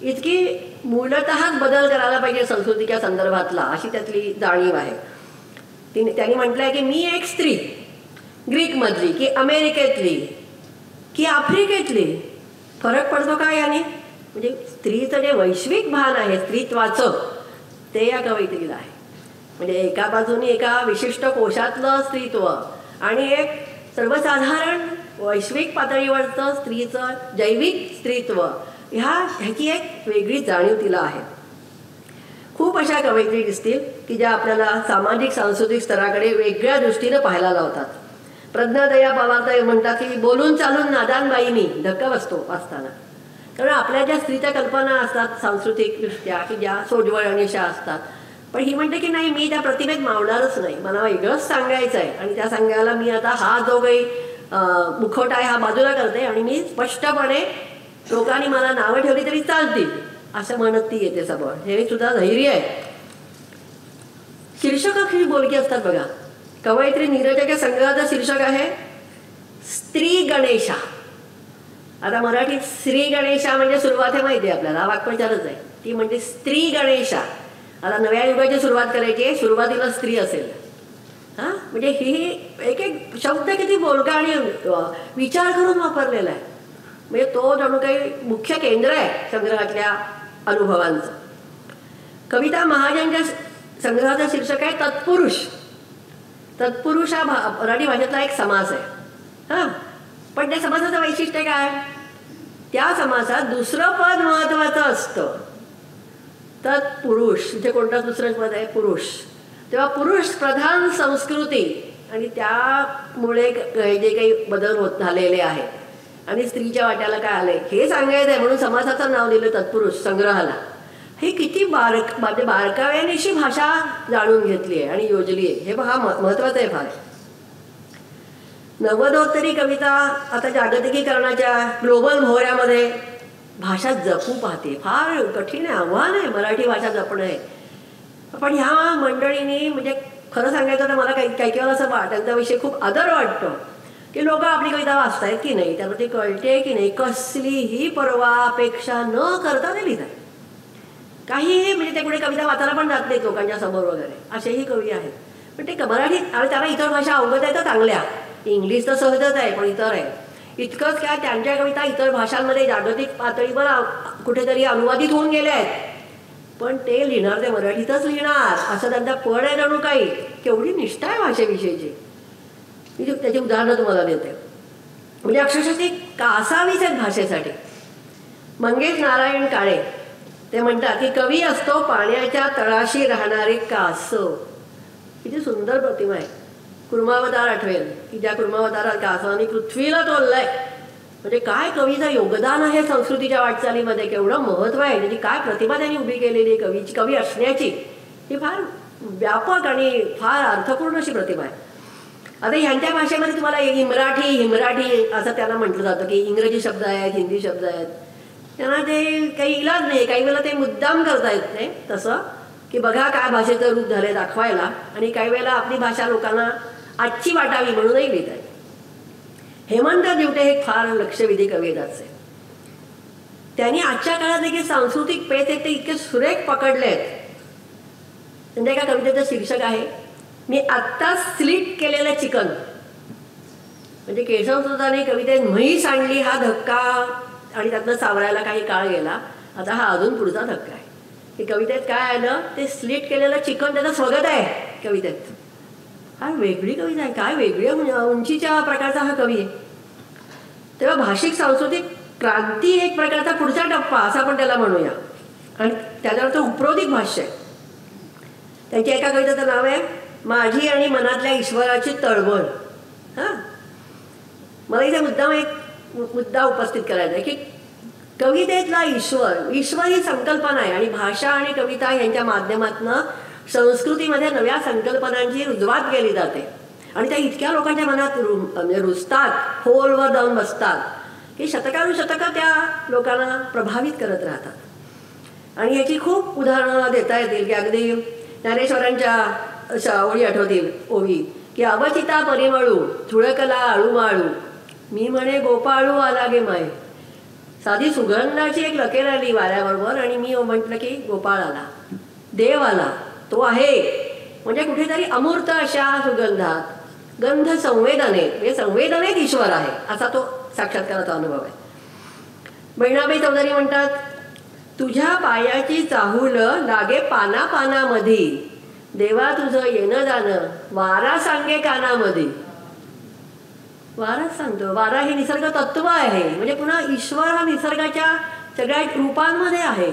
इतकी मूलतःच बदल करायला पाहिजे संस्कृतीच्या संदर्भातला, अशी त्यातली जाणीव आहे. त्यांनी म्हटलं आहे की मी एक स्त्री, ग्रीकमधली की अमेरिकेतली की आफ्रिकेतली, फरक पडतो का याने? म्हणजे स्त्रीचं जे वैश्विक भान आहे स्त्रीत्वाचं ते या कवयित्रीला आहे. म्हणजे एका बाजूने एका विशिष्ट कोशातलं स्त्रीत्व आणि एक सर्वसाधारण वैश्विक पातळीवरचं स्त्रीचं जैविक स्त्रीत्व ह्याची एक वेगळी जाणीव तिला आहे. खूप अशा कवयित्री दिसतील की ज्या आपल्याला सामाजिक सांस्कृतिक स्तराकडे वेगळ्या दृष्टीनं पाहायला लावतात. प्रज्ञादया पवार म्हणतात की बोलून चालून नादान बाईनी धक्का बसतो वाचताना. कारण आपल्या ज्या स्त्रीच्या कल्पना असतात सांस्कृतिकदृष्ट्या की ज्या सोज्वळ आणि अशा असतात, पण ही म्हणते की नाही मी त्या प्रतिमेत मावणारच नाही, मला वेगळंच सांगायचं आहे आणि त्या सांगायला मी आता हा जो काही मुखवटा आहे हा बाजूला करते आणि मी स्पष्टपणे लोकांनी मला नावं ठेवली तरी चालतील असं म्हणत ती येते समोर. हे सुद्धा धैर्य आहे. शीर्षक अशी बोलकी असतात बघा. कवयित्री नीरजाच्या संग्रहाचं शीर्षक आहे स्त्री गणेशा. आता मराठीत स्त्री गणेशा म्हणजे सुरुवात आहे माहिती आहे आपल्याला, वाक्प्रचारच आहे. ती म्हणजे स्त्री गणेशा. आता नव्या युगाची सुरुवात करायची आहे, सुरुवातीला स्त्री असेल. हां म्हणजे ही एक एक शब्द किती बोलका आणि विचार करून वापरलेला आहे. म्हणजे तो जणू काही मुख्य केंद्र आहे संग्रहातल्या अनुभवांचं. कविता महाजनच्या संग्रहाचं शीर्षक आहे तत्पुरुष. तत्पुरुष हा मराठी भाषेतला एक समास आहे. हां पण त्या समासाचं वैशिष्ट्य काय? त्या समासात दुसरं पद महत्त्वाचं असतं. तत्पुरुष इथे कोणतं दुसरं पद आहे? पुरुष. तेव्हा पुरुष प्रधान संस्कृती आणि त्यामुळे जे काही बदल होत झालेले आहेत आणि स्त्रीच्या वाट्याला काय आले हे सांगायचं आहे म्हणून समासाचं नाव दिलं तत्पुरुष संग्रहाला. ही किती बारकाव्याने अशी भाषा जाणून घेतली आहे आणि योजली आहे हे हा महत्त्वाचं आहे फार. नव्वदोत्तरी कविता आता जागतिकीकरणाच्या ग्लोबल भोवऱ्यामध्ये भाषा जपू पाहते. फार कठीण आहे, आव्हान आहे मराठी भाषा जपणं आहे. पण ह्या मंडळींनी म्हणजे खरं सांगायचं तर मला काही वेळेला असं त्यांच्याविषयी खूप आदर वाटतो की लोक आपली कविता वाचतायत की नाही, त्याला ते कळते की नाही, कसलीही पर्वा अपेक्षा न करता ते लिहितात. काहीही म्हणजे ते कुठे कविता वाचायला पण जात नाहीत लोकांच्या समोर वगैरे, असेही कवी आहेत. पण ते मराठी आणि त्याला इतर भाषा अवगत आहेत चांगल्या. इंग्लिश तर सहजच आहे पण इतर आहे. इतकंच काय त्यांच्या कविता इतर भाषांमध्ये जागतिक पातळीवर कुठेतरी अनुवादित होऊन गेल्या आहेत. पण ते लिहिणार ते मराठीतच लिहिणार असं त्यांचा पड आहे जणू काही. केवढी निष्ठा आहे भाषेविषयीची. मी त्याची उदाहरणं तुम्हाला देते. म्हणजे अक्षरशः ती कासावीच आहेत भाषेसाठी. मंगेश नारायण काळे ते म्हणतात की कवी असतो पाण्याच्या तळाशी राहणारे कासव. किती सुंदर प्रतिमा आहे. कुर्मावतार आठवेल की ज्या कुर्मावतारात कासवाने पृथ्वीला तोललंय. म्हणजे काय कवीचं योगदान आहे संस्कृतीच्या वाटचालीमध्ये, केवढं महत्त्व आहे, त्याची काय प्रतिभा त्यांनी उभी केलेली आहे कवीची, कवी असण्याची. ही फार व्यापक आणि फार अर्थपूर्ण अशी प्रतिभा आहे. आता ह्यांच्या भाषेमध्ये तुम्हाला हिमराठी असं त्यांना म्हटलं जातं की इंग्रजी शब्द आहेत, हिंदी शब्द आहेत. त्यांना ते काही इलाज नाही. काही वेळेला ते मुद्दाम करता येत नाही तसं की बघा काय भाषेचं रूप झालं दाखवायला, आणि काही वेळेला आपली भाषा लोकांना आजची वाटावी म्हणूनही लिहित आहे. हेमंत दिवटे हे फार लक्षवेधी कवी आहेत. त्यांनी आजच्या काळात देखील सांस्कृतिक पेच आहेत ते इतके सुरेख पकडले आहेत. त्यांच्या एका कवितेचं शीर्षक आहे मी आत्ताच स्लिट केलेलं चिकन. म्हणजे केशवसुताने कवितेत म्हैस आणली हा धक्का आणि त्यातनं सावरायला काही काळ गेला. आता हा अजून पुढचा धक्का आहे की कवितेत काय आलं ते स्लिट केलेलं चिकन त्याचं स्वगत आहे कवितेत. हा वेगळी कविता आहे, काय वेगळ्या उंचीच्या प्रकारचा हा कवी आहे. तेव्हा भाषिक सांस्कृतिक क्रांती एक प्रकारचा पुढचा टप्पा असा आपण त्याला म्हणूया. आणि त्याच्यावरचं उपरोधिक भाष्य आहे. त्यांच्या एका कवितेचं नाव आहे माझी आणि मनातल्या ईश्वराची तळमळ. हां मला इथे मुद्दा उपस्थित करायचा आहे की कवितेतला ईश्वर ही संकल्पना आहे आणि भाषा आणि कविता यांच्या माध्यमातून संस्कृतीमध्ये नव्या संकल्पनांची रुजवात केली जाते. आणि त्या इतक्या लोकांच्या मनात म्हणजे रुजतात, खोलवर जाऊन बसतात की शतकानुशतकं त्या लोकांना प्रभावित करत राहतात. आणि याची खूप उदाहरणं देता येतील की अगदी ज्ञानेश्वरांच्या अशा ओळी आठवतील, ओवी की अवचिता परिमळू थुळकला आळूमाळू मी म्हणे गोपाळू आला गे माय. साधी सुगंधाची एक लकेर आली वाऱ्याबरोबर आणि मी म्हटलं की गोपाळ आला, देव आला, तो आहे. म्हणजे कुठेतरी अमूर्त अशा सुगंधात गंध संवेदनेत, म्हणजे संवेदनेत ईश्वर आहे असा तो साक्षात्काराचा अनुभव आहे. बहिणाबाई चौधरी म्हणतात, तुझ्या पायाची चाहूल लागे पाना पानामध्ये, देवा तुझं येणं जाणं वारा सांगे कानामध्ये. वाराच सांगतो, वारा हे निसर्ग तत्व आहे. म्हणजे पुन्हा ईश्वर हा निसर्गाच्या सगळ्या रूपांमध्ये आहे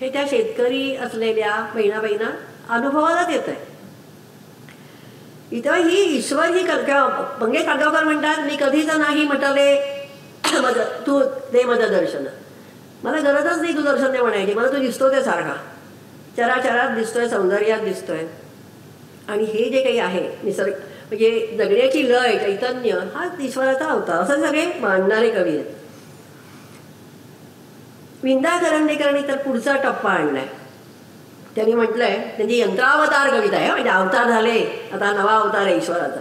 हे त्या शेतकरी असलेल्या बहिणाबाईंना अनुभवालाच येत आहे. इथं ही ईश्वर ही मंगेश काळगावकर म्हणतात, मी कधीच नाही म्हटले तू दे मद दर्शन, मला गरजच नाही तू दर्शन दे म्हणायची, मला तू दिसतो ते सारखा चराचरात दिसतोय, सौंदर्यात दिसतोय. आणि हे जे काही आहे निसर्ग म्हणजे जगण्याची लय चैतन्य हा ईश्वराचा अवतार असं सगळे मानणारे कवी आहेत. विंदा करंदीकरांनी तर पुढचा टप्पा आणलाय. त्यांनी म्हटलंय, त्यांची यंत्रावतार कविता आहे, म्हणजे अवतार झाले, आता नवा अवतार आहे ईश्वराचा.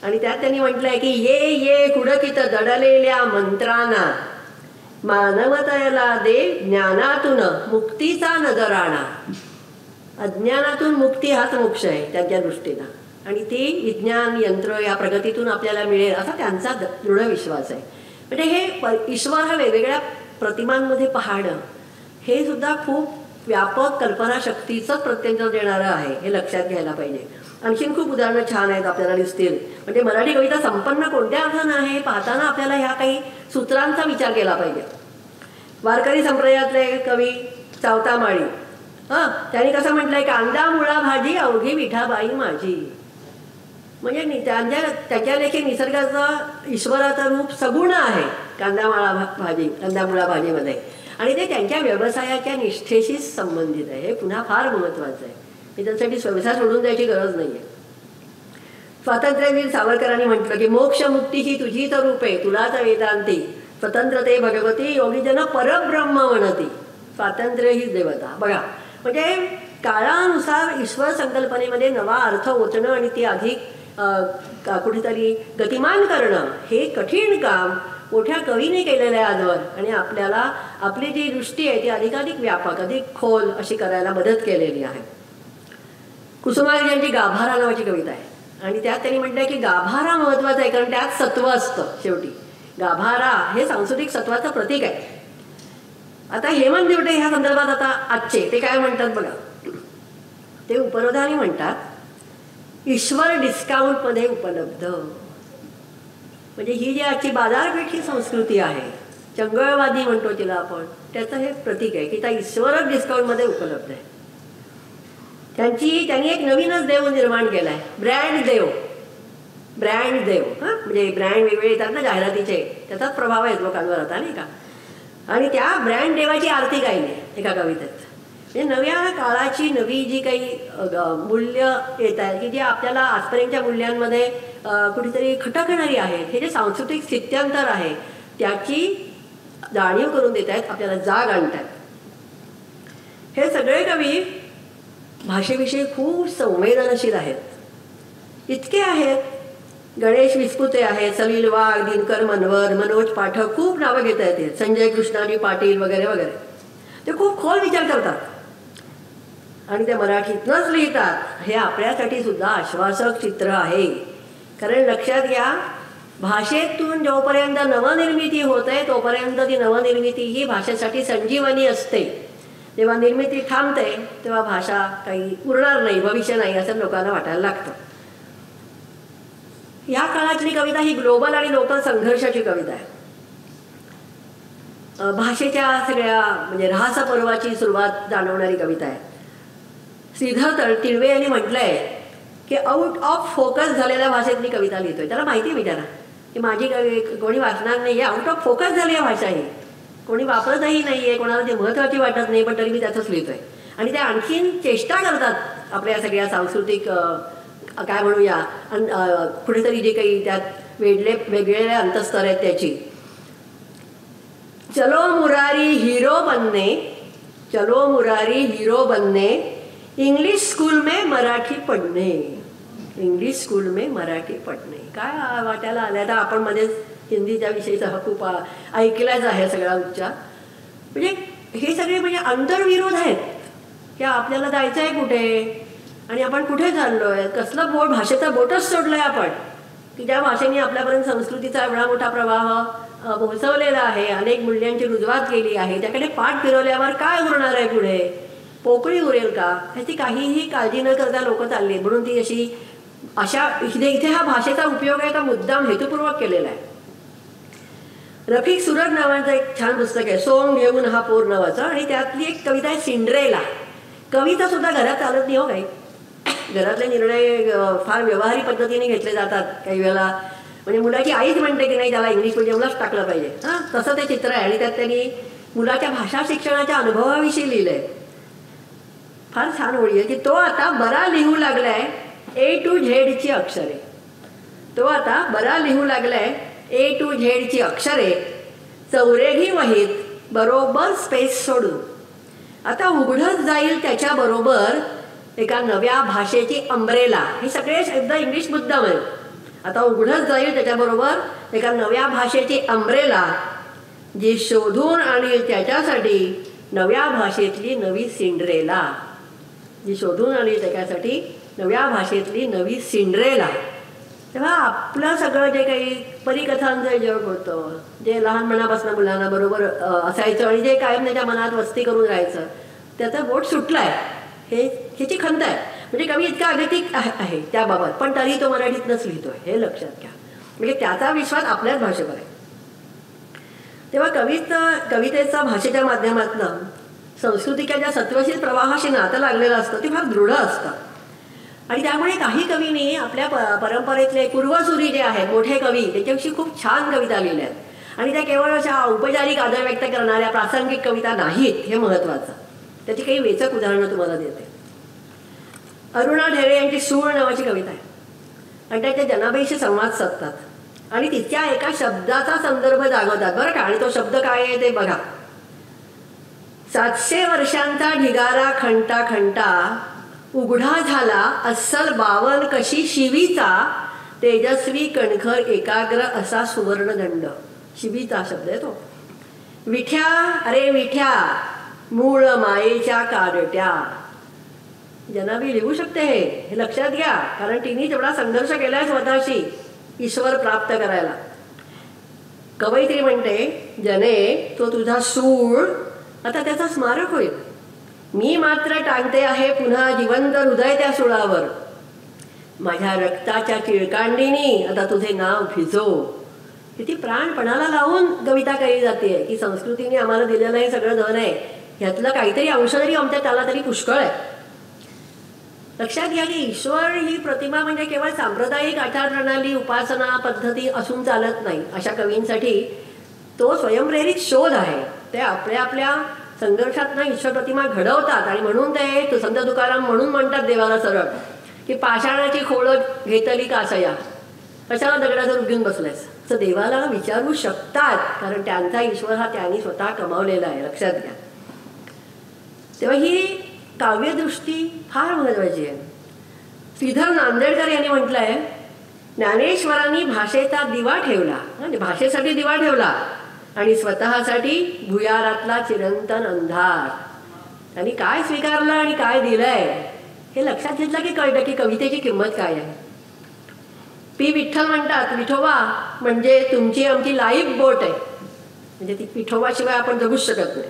आणि त्यात त्यांनी म्हटलंय की ये ये कुडकित दडलेल्या मंत्रांना मानवतेला दे ज्ञानातून मुक्तीचा नजराणा. अज्ञानातून मुक्ती हाच मोक्ष आहे त्यांच्या दृष्टीनं, आणि ती विज्ञान यंत्र या प्रगतीतून आपल्याला मिळेल असा त्यांचा दृढ विश्वास आहे. म्हणजे हे ईश्वर हा वेगवेगळ्या प्रतिमांमध्ये पाहणं हे सुद्धा खूप व्यापक कल्पनाशक्तीचंच प्रत्यंतर देणारं आहे, हे लक्षात घ्यायला पाहिजे. आणखीन खूप उदाहरणं छान आहेत आपल्याला दिसतील. म्हणजे मराठी कविता संपन्न कोणत्या अर्थानं आहे पाहताना आपल्याला ह्या काही सूत्रांचा विचार केला पाहिजे. वारकरी संप्रदायातले कवी चावता माळी त्यांनी कसं म्हटलंय, कांदा मुळा भाजी अवघी विठाबाई माझी. म्हणजे त्याच्या लेखी निसर्गाचं ईश्वराचं रूप सगुण आहे कांदा मुळा भाजीमध्ये, आणि ते त्यांच्या व्यवसायाच्या निष्ठेशीच संबंधित आहे. हे पुन्हा फार महत्त्वाचं आहे. हे त्यासाठी व्यवसाय सोडून द्यायची गरज नाही आहे. स्वातंत्र्यवीर सावरकरांनी म्हटलं की मोक्ष मुक्ती ही तुझीच रूपे तुलाच वेदांती, स्वतंत्रते भगवती योगीजन परब्रह्म म्हणती. स्वातंत्र्य ही देवता. बघा, म्हणजे काळानुसार ईश्वर संकल्पनेमध्ये नवा अर्थ ओतणं आणि ती अधिक कुठेतरी गतिमान करणं हे कठीण काम मोठ्या कवीने केलेलं आहे आजवर. आणि आपल्याला आपली जी दृष्टी आहे ती अधिकाधिक व्यापक, अधिक खोल अशी करायला मदत केलेली आहे. कुसुमाग्रजांची गाभारा नावाची कविता आहे, आणि त्यात त्यांनी म्हटलंय की गाभारा महत्त्वाचा आहे, कारण त्यात सत्व असतं. शेवटी गाभारा हे सांस्कृतिक सत्वाचं प्रतीक आहे. आता हेमंत दिवटे ह्या संदर्भात आता आजचे ते काय म्हणतात बघा, ते उपरोधाने म्हणतात, ईश्वर डिस्काउंटमध्ये उपलब्ध. म्हणजे ही जी आजची बाजारपेठ ही संस्कृती आहे, चंगळवादी म्हणतो तिला आपण, त्याचं हे प्रतीक आहे की त्या ईश्वरच डिस्काउंटमध्ये उपलब्ध आहे. त्यांनी एक नवीनच देव निर्माण केला आहे, ब्रँड देव. म्हणजे ब्रँड वेगवेगळे येतात ना जाहिरातीचे, त्याचाच प्रभाव आहे लोकांवर आता, नाही का. आणि त्या ब्रँड देवाची आरती काही नाही एका कवितेत. म्हणजे नव्या काळाची नवी जी काही मूल्य येत आहेत की जी आपल्याला आजपर्यंतच्या मूल्यांमध्ये कुठेतरी खटकणारी आहेत, हे जे सांस्कृतिक स्थित्यंतर आहे त्याची जाणीव करून देत आहेत, आपल्याला जाग आणत आहेत. हे सगळे कवी भाषेविषयी खूप संवेदनशील आहेत. इतके आहेत, गणेश विस्पुते आहेत, सलील वाघ, दिनकर मनवर, मनोज पाठक, खूप नावं घेता येतील, संजय कृष्णाजी पाटील वगैरे वगैरे. ते खूप खोल विचार करतात आणि ते मराठीतनंच लिहितात. हे आपल्यासाठी सुद्धा आश्वासक चित्र आहे. कारण लक्षात घ्या, भाषेतून जोपर्यंत नवनिर्मिती होते तोपर्यंत ती नवनिर्मिती ही भाषेसाठी संजीवनी असते. जेव्हा निर्मिती थांबते तेव्हा भाषा काही उरणार नाही, भविष्य नाही असं लोकांना वाटायला लागतं. या काळातली कविता ही ग्लोबल आणि लोकल संघर्षाची कविता आहे. भाषेच्या सगळ्या म्हणजे ऱ्हास पर्वाची सुरुवात जाणवणारी कविता आहे. श्रीधर तिळवे यांनी म्हटलंय की आउट ऑफ फोकस झालेल्या भाषेतली कविता लिहितोय. त्याला माहिती आहे विचारा की माझी कोणी वाचणार नाही, आउट ऑफ फोकस झाली आहे भाषा, ही कोणी वापरतही नाही आहे, कोणाला ते महत्त्वाची वाटत नाही, पण तरी मी त्याचंच लिहितोय. आणि ते आणखीन चेष्टा करतात आपल्या सगळ्या सांस्कृतिक काय म्हणूया कुठेतरी जे काही त्यात वेगवेगळे अंतस्तर आहेत त्याची. चलो मुरारी हीरो बनने, चलो मुरारी हीरो बनने, इंग्लिश स्कूल में मराठी पढ़ने, इंग्लिश स्कूल में मराठी पढ़ने. काय वाटायला आलं आता आपण मध्येच हिंदीच्या विषयीचा खूप ऐकलाच आहे सगळा उच्चार. म्हणजे हे सगळे म्हणजे आंतरविरोध आहेत की आपल्याला जायचं आहे कुठे आणि आपण कुठे चाललो आहे. कसलं बोट, भाषेचा बोटच सोडलं आहे आपण की ज्या भाषेने आपल्यापर्यंत संस्कृतीचा एवढा मोठा प्रवाह पोहोचवलेला आहे, अनेक मूल्यांची रुजवात केली आहे. त्याकडे पाठ फिरवल्यावर काय उरणार आहे पुढे, पोकळी उरेल का, ह्याची काहीही काळजी न करता लोक चालली. म्हणून ती अशा इथे हा भाषेचा उपयोग आहे तो मुद्दाम हेतुपूर्वक केलेला आहे. रफिक सूरज नावाचं एक छान पुस्तक आहे, सोंग घेऊन हा पोर नावाचं, आणि त्यातली एक कविता आहे सिंड्रेला. कविता सुद्धा घरात चालत नाही हो काही. घरातले निर्णय फार व्यवहारिक पद्धतीने घेतले जातात काही वेळेला. म्हणजे मुलाची आईच म्हणते की नाही त्याला इंग्लिश मिडियमलाच टाकलं पाहिजे. हां, तसं ते चित्र आहे. आणि त्यात त्यांनी मुलाच्या भाषा शिक्षणाच्या अनुभवाविषयी लिहिलं आहे. फार छान ओळी आहे की तो आता बरा लिहू लागलाय A to Z अक्षरे. तो आता बरा लिहू लागलाय A to Z अक्षरे, चौरेघी वहीत बरोबर स्पेस सोडून. आता उघडत जाईल त्याच्याबरोबर एका नव्या भाषेची अंब्रेला. हे सगळे शब्द इंग्लिश मुद्दाम आहेत. आता उघडत जाईल त्याच्याबरोबर एका नव्या भाषेची अंब्रेला, जी शोधून आणील त्याच्यासाठी नव्या भाषेतली नवी सिंड्रेला, जी शोधून आणील त्याच्यासाठी नव्या भाषेतली नवी सिंड्रेला. तेव्हा आपलं सगळं जे काही परिकथांचं जग होतं, जे लहानपणापासून मुलांना बरोबर असायचं आणि जे कायम त्याच्या मनात वस्ती करून राहायचं, त्याचं बोट सुटलं आहे. ह्याची खंत आहे. म्हणजे कवी इतका अगतिक आहे त्याबाबत, पण तरी तो मराठीतनंच लिहितोय हे लक्षात घ्या. म्हणजे त्याचा विश्वास आपल्याच भाषेवर आहे. तेव्हा कवितेचा भाषेच्या माध्यमातून संस्कृतीच्या ज्या सत्वशील प्रवाहाशी नातं लागलेलं असतं ते फार दृढ असतं. आणि त्यामुळे काही कवींनी आपल्या परंपरेतले पूर्वसुरी जे आहेत मोठे कवी त्याच्याविषयी खूप छान कविता लिहिल्या आहेत. आणि त्या केवळ अशा औपचारिक आदर व्यक्त करणाऱ्या प्रासंगिक कविता नाहीत, हे महत्त्वाचं. त्याची काही वेचक उदाहरणं तुम्हाला देते. अरुणा ढेरे यांची सूळ नावाची कविता आहे आणि त्या जनाबाईशी संवाद साधतात आणि तिच्या एका शब्दाचा संदर्भ जागवतात बरं का. आणि तो शब्द काय आहे ते बघा. 700 वर्षांचा ढिगारा खंटा खंटा, उघडा झाला अस्सल बावन कशी शिवीचा, तेजस्वी कणखर एकाग्र असा सुवर्णदंड. शिवीचा शब्द आहे तो. विठ्या अरे विठ्या मूळ मायेच्या काडट्या. जनाबी लिहू शकते हे लक्षात घ्या, कारण तिने तेवढा संघर्ष केलाय स्वतःशी ईश्वर प्राप्त करायला. कवयित्री म्हणते, जने तो तुझा सूळ आता त्याचा स्मारक होईल. मी मात्र टांगते आहे पुन्हा जिवंत हृदय त्या सुळावर. माझ्या रक्ताच्या चिळकांडीनी आता तुझे नाव भिजो. किती प्राणपणाला लावून कविता केली जाते की संस्कृतीने आम्हाला दिलेलं हे सगळं धन आहे, ह्यातलं काहीतरी अंश जरी आमच्यात आला तरी पुष्कळ आहे. लक्षात घ्या की ईश्वर ही प्रतिमा म्हणजे केवळ सांप्रदायिक आचारप्रणाली उपासना पद्धती असून चालत नाही. अशा कवींसाठी तो स्वयंप्रेरित शोध आहे. ते आपल्या आपल्या संघर्षातनं ईश्वर प्रतिमा घडवतात. आणि म्हणून ते संत तुकाराम म्हणून म्हणतात देवाला सरळ की पाषाणाची खोळं घेतली कासया, कशाला दगडाचं रूप घेऊन बसलायस, असं देवाला विचारू शकतात, कारण त्यांचा ईश्वर हा त्यांनी स्वतः कमावलेला आहे. लक्षात घ्या. तेव्हा ही काव्यदृष्टी फार महत्त्वाची आहे. श्रीधर नांदेडकर यांनी म्हटलं आहे, ज्ञानेश्वरांनी भाषेचा दिवा ठेवला, म्हणजे भाषेसाठी दिवा ठेवला आणि स्वतःसाठी भुयारातला चिरंतन अंधार. त्यांनी काय स्वीकारलं आणि काय दिलंय हे लक्षात घेतलं की कळलं की कवितेची किंमत काय आहे. पी विठ्ठल म्हणतात, विठोबा म्हणजे तुमची आमची लाईफ बोट आहे, म्हणजे ती विठोबाशिवाय आपण जगूच शकत नाही.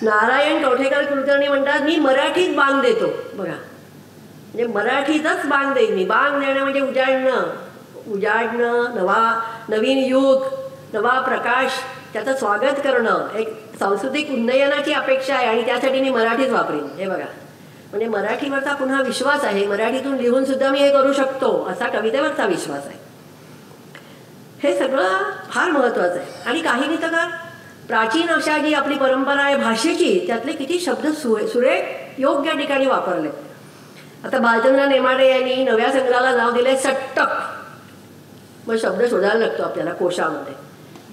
नारायण कवठेकर कुलकर्णी म्हणतात, मी मराठीत बांग देतो. बघा, म्हणजे मराठीतच बांग देईन मी. बांग देणं म्हणजे उजाडणं, नवीन युग, नवा प्रकाश, त्याचं स्वागत करणं, एक सांस्कृतिक उन्नयनाची अपेक्षा आहे आणि त्यासाठी मी मराठीच वापरीन. हे बघा, म्हणजे मराठीवरचा पुन्हा विश्वास आहे. मराठीतून लिहून सुद्धा मी हे करू शकतो असा कवितेवरचा विश्वास आहे. हे सगळं फार महत्त्वाचं आहे. आणि काही तर का प्राचीन अशा जी आपली परंपरा आहे भाषेची, त्यातले किती शब्द सुरेख योग्य ठिकाणी वापरले. आता बालचंद्र नेमाडे यांनी नव्या संग्रहाला नाव दिले सट्टक. मग शब्द शोधायला लागतो आपल्याला कोशामध्ये,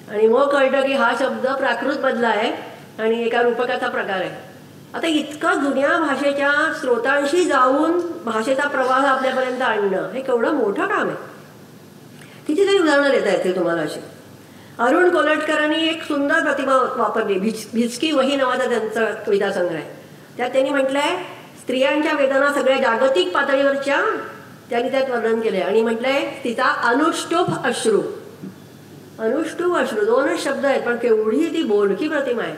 आणि मग कळतं की हा शब्द प्राकृत बदला आहे आणि एका रूपकाचा प्रकार आहे. आता इतकं जुन्या भाषेच्या स्रोतांशी जाऊन भाषेचा प्रवाह आपल्यापर्यंत आणणं हे केवढं मोठं काम आहे. तिची तरी उदाहरणं देता येतील तुम्हाला अशी. अरुण कोलटकरांनी एक सुंदर प्रतिमा वापरली, भिचकी वही नावाचा त्यांचा कविता संग्रह आहे. त्यात त्यांनी म्हटलंय स्त्रियांच्या वेदना सगळ्या जागतिक पातळीवरच्या त्यांनी त्यात वर्णन केले आणि म्हटलंय तिचा अनुष्टुभ अश्रू. अनुष्टुभ अश्रू दोनच शब्द आहेत, पण केवढी ती बोलकी प्रतिमा आहे.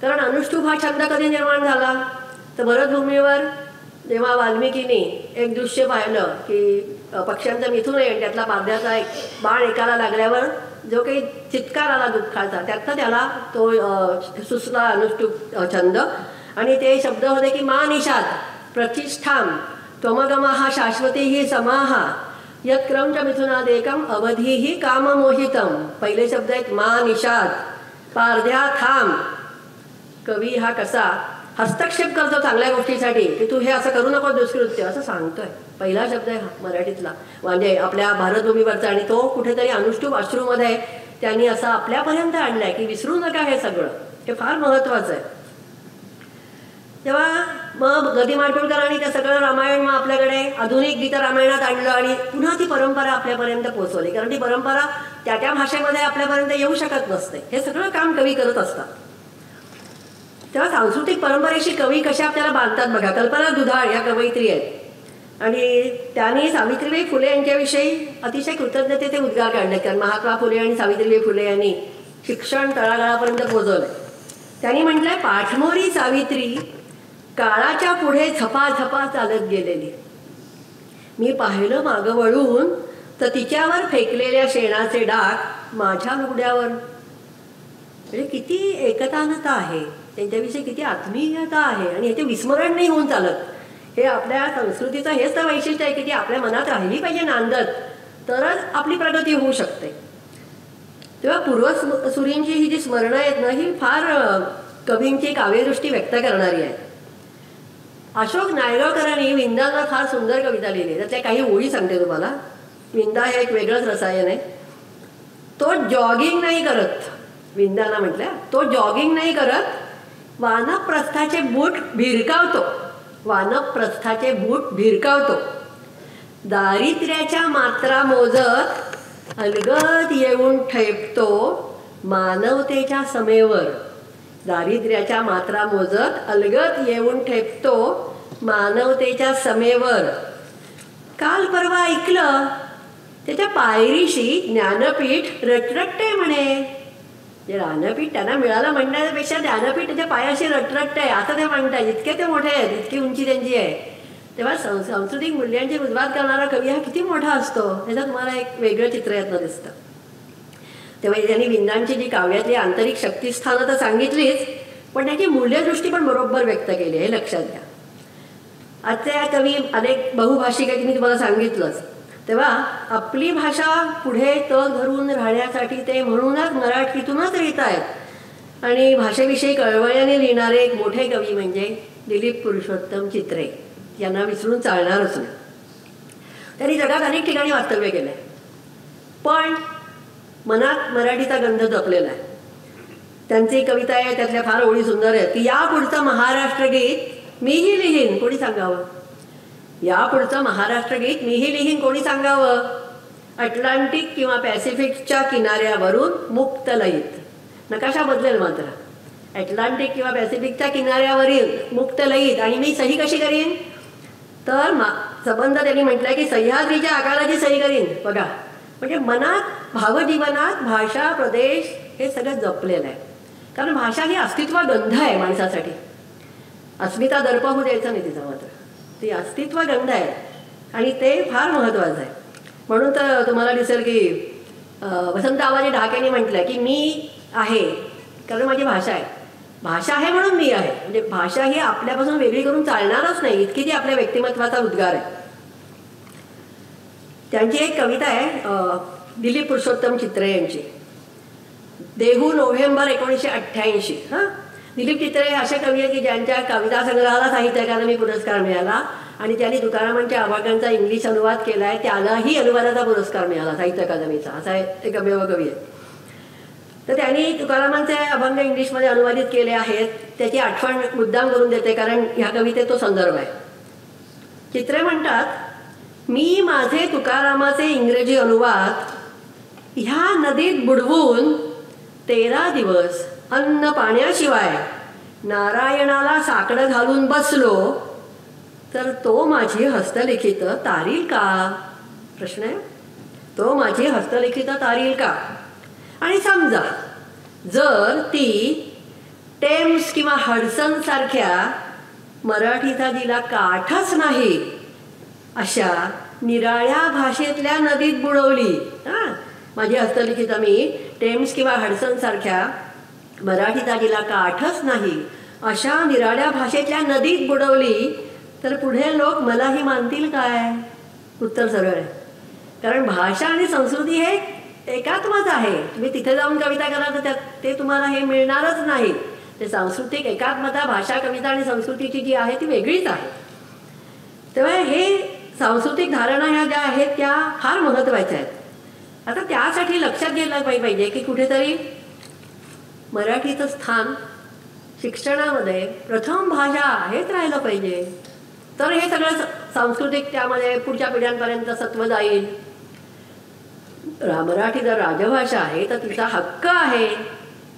कारण अनुष्टुभ हा छंद कधी निर्माण झाला तर भरतभूमीवर जेव्हा वाल्मिकीने एक दृश्य पाहिलं की पक्ष्यांचं मिथून आहे आणि त्यातला पारध्याचा एक बाण एकाला लागल्यावर जो काही चित्कार आला दुःखाचा, त्यातनं त्याला तो सुचला अनुष्टुभ छंद. आणि ते शब्द होते की मा निषाद प्रतिष्ठाम त्वमगमहा शाश्वतीही समाहा यत् क्रौंच मिथुनादेकम अवधीही काममोहितम. पहिले शब्द आहेत मा निषाद, पारध्या थांब. कवी हा कसा हस्तक्षेप करतो चांगल्या गोष्टीसाठी की तू हे असं करू नको दुष्कृत्य असं सांगतोय. पहिला शब्द आहे मराठीतला म्हणजे आपल्या भारतभूमीवरचा, आणि तो कुठेतरी अनुष्टुभ अश्रूमध्ये त्यांनी असं आपल्यापर्यंत आणलाय की विसरू नका हे सगळं. हे फार महत्त्वाचं आहे. तेव्हा मग गदी माडगूळकरांनी ते सगळं रामायण मग आपल्याकडे आधुनिक गीत रामायणात आणलं आणि पुन्हा ती परंपरा आपल्यापर्यंत पोहोचवली. कारण ती परंपरा त्या त्या भाषेमध्ये आपल्यापर्यंत येऊ शकत नसते. हे सगळं काम कवी करत असतात. तेव्हा सांस्कृतिक परंपरेशी कवी कशा आपल्याला बांधतात बघा. कल्पना दुधाळ या कवयित्री आहेत आणि त्यांनी सावित्रीबाई फुले यांच्याविषयी अतिशय कृतज्ञतेचे उद्गार काढले. कारण महात्मा फुले आणि सावित्रीबाई फुले यांनी शिक्षण तळागाळापर्यंत पोहोचवलंय. त्यांनी म्हटलंय पाठमोरी सावित्री काळाच्या पुढे झपाझपा चालत गेलेली. मी पाहिलं मागं वळून तर तिच्यावर फेकलेल्या शेणाचे डाग माझ्या लुगड्यावर. म्हणजे किती एकतानता आहे त्यांच्याविषयी, किती आत्मीयता आहे आणि याचे विस्मरण नाही होऊन चालत. हे आपल्या संस्कृतीचं हेच तर वैशिष्ट्य आहे की ती आपल्या मनात राहिली पाहिजे नांदत, तरच आपली प्रगती होऊ शकते. तेव्हा पूर्वसुरींची ही जी स्मरणं आहेत ना ही फार कवींची काव्यदृष्टी व्यक्त करणारी आहे. अशोक नायगावकरांनी विंदांना फार सुंदर कविता लिहिली. त्यातल्या काही ओळी सांगते तुम्हाला. विंदा हे एक वेगळंच रसायन आहे. तो जॉगिंग नाही करत, विंदांना म्हटलं तो जॉगिंग नाही करत, वानप्रस्थाचे बूट भिरकावतो. वानप्रस्थाचे बूट भिरकावतो. दारिद्र्याच्या मात्रा मोजत अलगद येऊन ठेपतो मानवतेच्या समेवर. दारिद्र्याच्या मात्रा मोजत अलगद येऊन ठेपतो मानवतेच्या समेवर. काल परवा ऐकलं त्याच्या पायरीशी ज्ञानपीठ रटरटते म्हणे. जे ज्ञानपीठ त्यांना मिळालं म्हणण्यापेक्षा ज्ञानपीठ त्याच्या पायाशी रटरटते असं ते म्हणतात. इतके ते मोठे आहेत, इतकी उंची त्यांची आहे. तेव्हा सांस्कृतिक मूल्यांची रुजवात करणारा कवी हा किती मोठा असतो ह्याचं तुम्हाला एक वेगळं चित्र यातनं दिसतं. तेव्हा त्यांनी विंदांची जी काव्यातली आंतरिक शक्तिस्थानं तर सांगितलीच, पण त्याची मूल्यदृष्टी पण बरोबर व्यक्त केली हे लक्षात घ्या. आजच्या कवी अनेक बहुभाषिक आहेत मी तुम्हाला सांगितलंच. तेव्हा आपली भाषा पुढे तळ धरून राहण्यासाठी ते म्हणूनच मराठीतूनच लिहित आहेत. आणि भाषेविषयी कळवळ्याने लिहिणारे एक मोठे कवी म्हणजे दिलीप पुरुषोत्तम चित्रे. यांना विसरून चालणारच नाही. त्यांनी जगात अनेक ठिकाणी वास्तव्य केलं आहे, पण मनात मराठीचा गंध जपलेला आहे. त्यांची कविता आहे, त्यातल्या फार ओळी सुंदर आहेत की या पुढचं महाराष्ट्र गीत मीही लिहीन कोणी सांगावं. या पुढचं महाराष्ट्र गीत मीही लिहीन कोणी सांगावं. अटलांटिक किंवा पॅसिफिकच्या किनाऱ्यावरून मुक्त लयीत. नकाशा बदलेल मात्र. अटलांटिक किंवा पॅसिफिकच्या किनाऱ्यावरील मुक्त लयीत. आणि मी सही कशी करीन तर संबंध त्यांनी म्हटलंय की सह्याद्रीच्या आकाराची सही करीन. बघा म्हणजे मनात भावजीवनात भाषा प्रदेश हे सगळं जपलेलं आहे. कारण भाषा ही अस्तित्व गंध आहे माणसासाठी. अस्मिता दर्प होऊ द्यायचं नाही तिचा मात्र. ती अस्तित्व गंध आहे आणि ते फार महत्त्वाचं आहे. म्हणून तर तुम्हाला दिसेल की वसंत आवाजी ढाकेने म्हटलं की मी आहे कारण माझी भाषा आहे. भाषा आहे म्हणून मी आहे. म्हणजे भाषा ही आपल्यापासून वेगळी करून चालणारच नाही इतकी ती आपल्या व्यक्तिमत्वाचा उद्गार आहे. त्यांची एक कविता आहे दिलीप पुरुषोत्तम चित्रे यांची, देहू नोव्हेंबर 1988. दिलीप चित्रे असे कवी आहेत की ज्यांच्या कविता संग्रहाला साहित्य अकादमी पुरस्कार मिळाला आणि त्यांनी तुकारामांच्या अभंगांचा इंग्लिश अनुवाद केला आहे. त्यालाही अनुवादाचा पुरस्कार मिळाला साहित्य अकादमीचा. असा एक अमेव कवी आहे. तर त्यांनी तुकारामांचे अभंग इंग्लिशमध्ये अनुवादित केले आहेत. त्याची आठवण मुद्दाम करून देते, कारण ह्या कवितेत तो संदर्भ आहे. चित्रे म्हणतात, मी माझे तुकारामाचे इंग्रजी अनुवाद ह्या नदीत बुडवून 13 दिवस अन्न पाण्याशिवाय नारायणाला साकडं घालून बसलो, तर तो माझी हस्तलिखित तारील का? प्रश्न आहे. तो माझी हस्तलिखित तारील का? आणि समजा जर ती टेम्स किंवा हडसन सारख्या मराठीचा जिला काठच नाही अशा निराळ्या भाषेतल्या नदीत बुडवली, माझी हस्तलिखित मी टेम्स किंवा हडसन सारख्या मराठीचा जिला काठच नाही अशा निराळ्या भाषेतल्या नदीत बुडवली, तर पुढे लोक मलाही मानतील काय? उत्तर सरळ आहे. कारण भाषा आणि संस्कृती हे एकात्मच आहे. तुम्ही तिथे जाऊन कविता करा तर ते तुम्हाला हे मिळणारच नाही. ते सांस्कृतिक एकात्मता, भाषा, कविता आणि संस्कृतीची जी आहे ती वेगळीच आहे. तेव्हा हे सांस्कृतिक धारणा ह्या ज्या आहेत त्या फार महत्त्वाच्या आहेत. आता त्यासाठी लक्षात घ्यायला पाहिजे की कुठेतरी मराठीचं स्थान शिक्षणामध्ये प्रथम भाषा हेच राहिलं पाहिजे. तर हे सगळं सांस्कृतिक त्यामध्ये पुढच्या पिढ्यांपर्यंत सत्व जाईल. मराठी जर राजभाषा आहे तर तिचा हक्क आहे.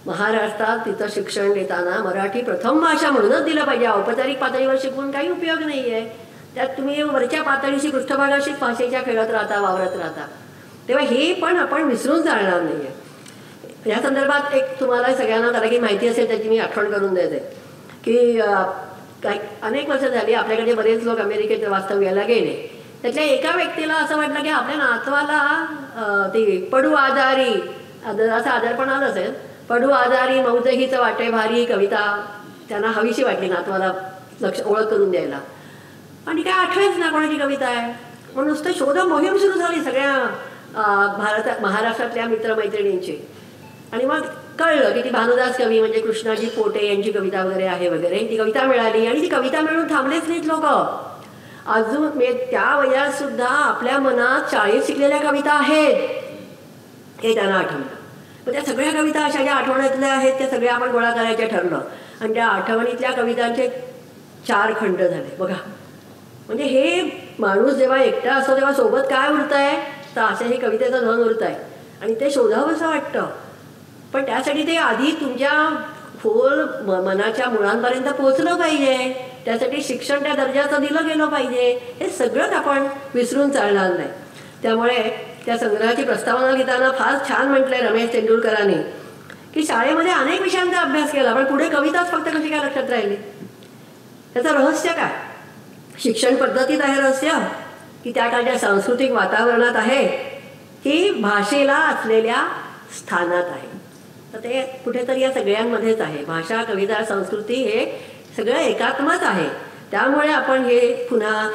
महाराष्ट्रात तिचं शिक्षण देताना मराठी प्रथम भाषा म्हणूनच दिलं पाहिजे. औपचारिक पातळीवर शिकवून काही उपयोग नाही आहे. त्यात तुम्ही वरच्या पातळीशी पृष्ठभागाशी भाषेच्या खेळत राहता, वावरत राहता. तेव्हा हे पण आपण विसरून चालणार नाही आहे. या संदर्भात एक तुम्हाला सगळ्यांना जरा की माहिती असेल त्याची मी आठवण करून देते की काही अनेक वर्ष झाली आपल्याकडे बरेच लोक अमेरिकेत वास्तव्याला गेले. त्यातल्या एका व्यक्तीला असं वाटलं की आपल्या नातवाला ती पडू आजारी, असं आजारपण आलं असेल, पडू आजारी मौजहीचं वाटे भारी कविता त्यांना हवीशी वाटली नातवाला ओळख करून द्यायला. आणि काय आठवेच ना कोणाची कविता आहे. म्हणून नुसतं शोध मोहीम सुरू झाली सगळ्या महाराष्ट्रातल्या मित्रमैत्रिणींची. आणि मग कळलं की ती भानुदास कवी म्हणजे कृष्णाजी पोटे यांची कविता वगैरे आहे वगैरे. ती कविता मिळाली आणि ती कविता मिळून थांबलेच नाहीत लोक. अजून त्या वयात सुद्धा आपल्या मनात शाळेत शिकलेल्या कविता आहेत हे त्यांना आठवलं. मग त्या सगळ्या कविता अशा ज्या आठवणीतल्या आहेत त्या सगळ्या आपण गोळा करायच्या ठरलं. आणि त्या आठवणीतल्या कवितांचे 4 खंड झाले बघा. म्हणजे हे माणूस जेव्हा एकटा असतो तेव्हा सोबत काय उरत आहे, तर असं हे कवितेचं धन उरत आहे. आणि ते शोधावं असं वाटतं. पण त्यासाठी ते आधी तुमच्या खोल मनाच्या मुळांपर्यंत पोचलं पाहिजे. त्यासाठी शिक्षण त्या दर्जाचं दिलं गेलं पाहिजे. हे सगळंच आपण विसरून चालणार नाही. त्यामुळे त्या संग्रहाची प्रस्तावना लिहिताना फार छान म्हटलंय रमेश तेंडुलकरांनी की शाळेमध्ये अनेक विषयांचा अभ्यास केला पण पुढे कविताच फक्त कशी काय लक्षात राहिली. त्याचं रहस्य काय? शिक्षण पद्धतीत आहे रहस्य की त्या काळच्या सांस्कृतिक वातावरणात आहे की भाषेला असलेल्या स्थानात आहे. तर ते कुठेतरी या सगळ्यांमध्येच आहे. भाषा, कविता, संस्कृती हे सगळं एकात्मच आहे. त्यामुळे आपण हे पुन्हा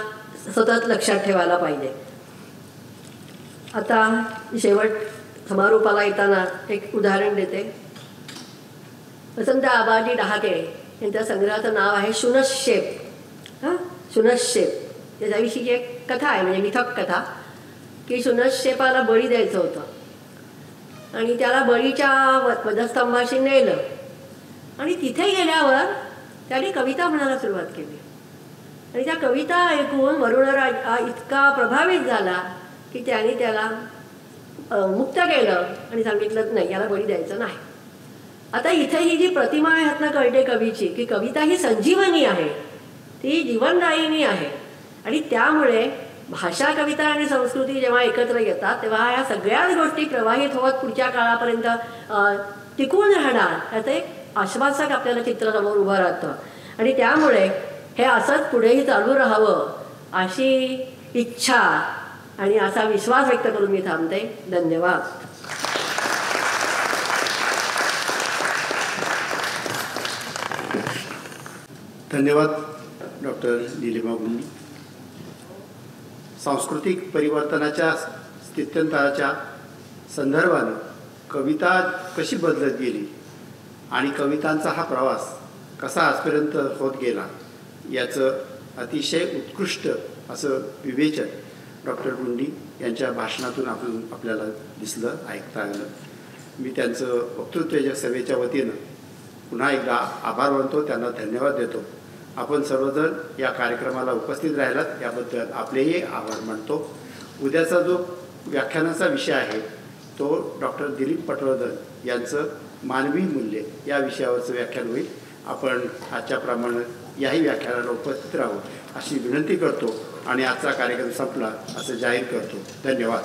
सतत लक्षात ठेवायला पाहिजे. आता शेवट समारोपाला येताना एक उदाहरण देते. वसंत आबाजी डहाके यांच्या संग्रहाचं नाव आहे शुनशेप. शुनशेप त्याच्याविषयीची एक कथा आहे, म्हणजे मिथक कथा की शुनशेपाला बळी द्यायचं होतं आणि त्याला बळीच्या वधस्तंभाशी नेलं आणि तिथे गेल्यावर त्याने कविता म्हणायला सुरुवात केली. आणि त्या कविता ऐकून वरुणराज इतका प्रभावित झाला की त्याने त्याला मुक्त केलं आणि सांगितलं नाही, याला बळी द्यायचं नाही. आता इथे ही जी प्रतिमा आहे ह्यातनं कळते कवीची की कविता ही संजीवनी आहे, ती जीवनदायिनी आहे. आणि त्यामुळे भाषा, कविता आणि संस्कृती जेव्हा एकत्र येतात तेव्हा या सगळ्याच गोष्टी प्रवाहित होत पुढच्या काळापर्यंत टिकून राहणार याचं एक आश्वासक आपल्याला चित्र समोर उभं राहतं. आणि त्यामुळे हे असंच पुढेही चालू राहावं अशी इच्छा आणि असा विश्वास व्यक्त करून मी थांबते. धन्यवाद. धन्यवाद डॉक्टर नीलिमा गुंडी. सांस्कृतिक परिवर्तनाच्या स्थित्यंतराच्या संदर्भानं कविता कशी बदलत गेली आणि कवितांचा हा प्रवास कसा आजपर्यंत होत गेला याचं अतिशय उत्कृष्ट असं विवेचन डॉक्टर गुंडी यांच्या भाषणातून आपल्याला दिसलं, ऐकता आलं. मी त्यांचं वक्तृत्व सभेच्या वतीनं पुन्हा एकदा आभार मानतो, त्यांना धन्यवाद देतो. आपण सर्वजण या कार्यक्रमाला उपस्थित राहिलात याबद्दल आपलेही आभार मानतो. उद्याचा जो व्याख्यानाचा विषय आहे तो डॉक्टर दिलीप पटवर्धन यांचं मानवी मूल्य या विषयावरचं व्याख्यान होईल. आपण आजच्याप्रमाणे याही व्याख्यानाला उपस्थित राहू अशी विनंती करतो आणि आजचा कार्यक्रम संपला असं जाहीर करतो. धन्यवाद.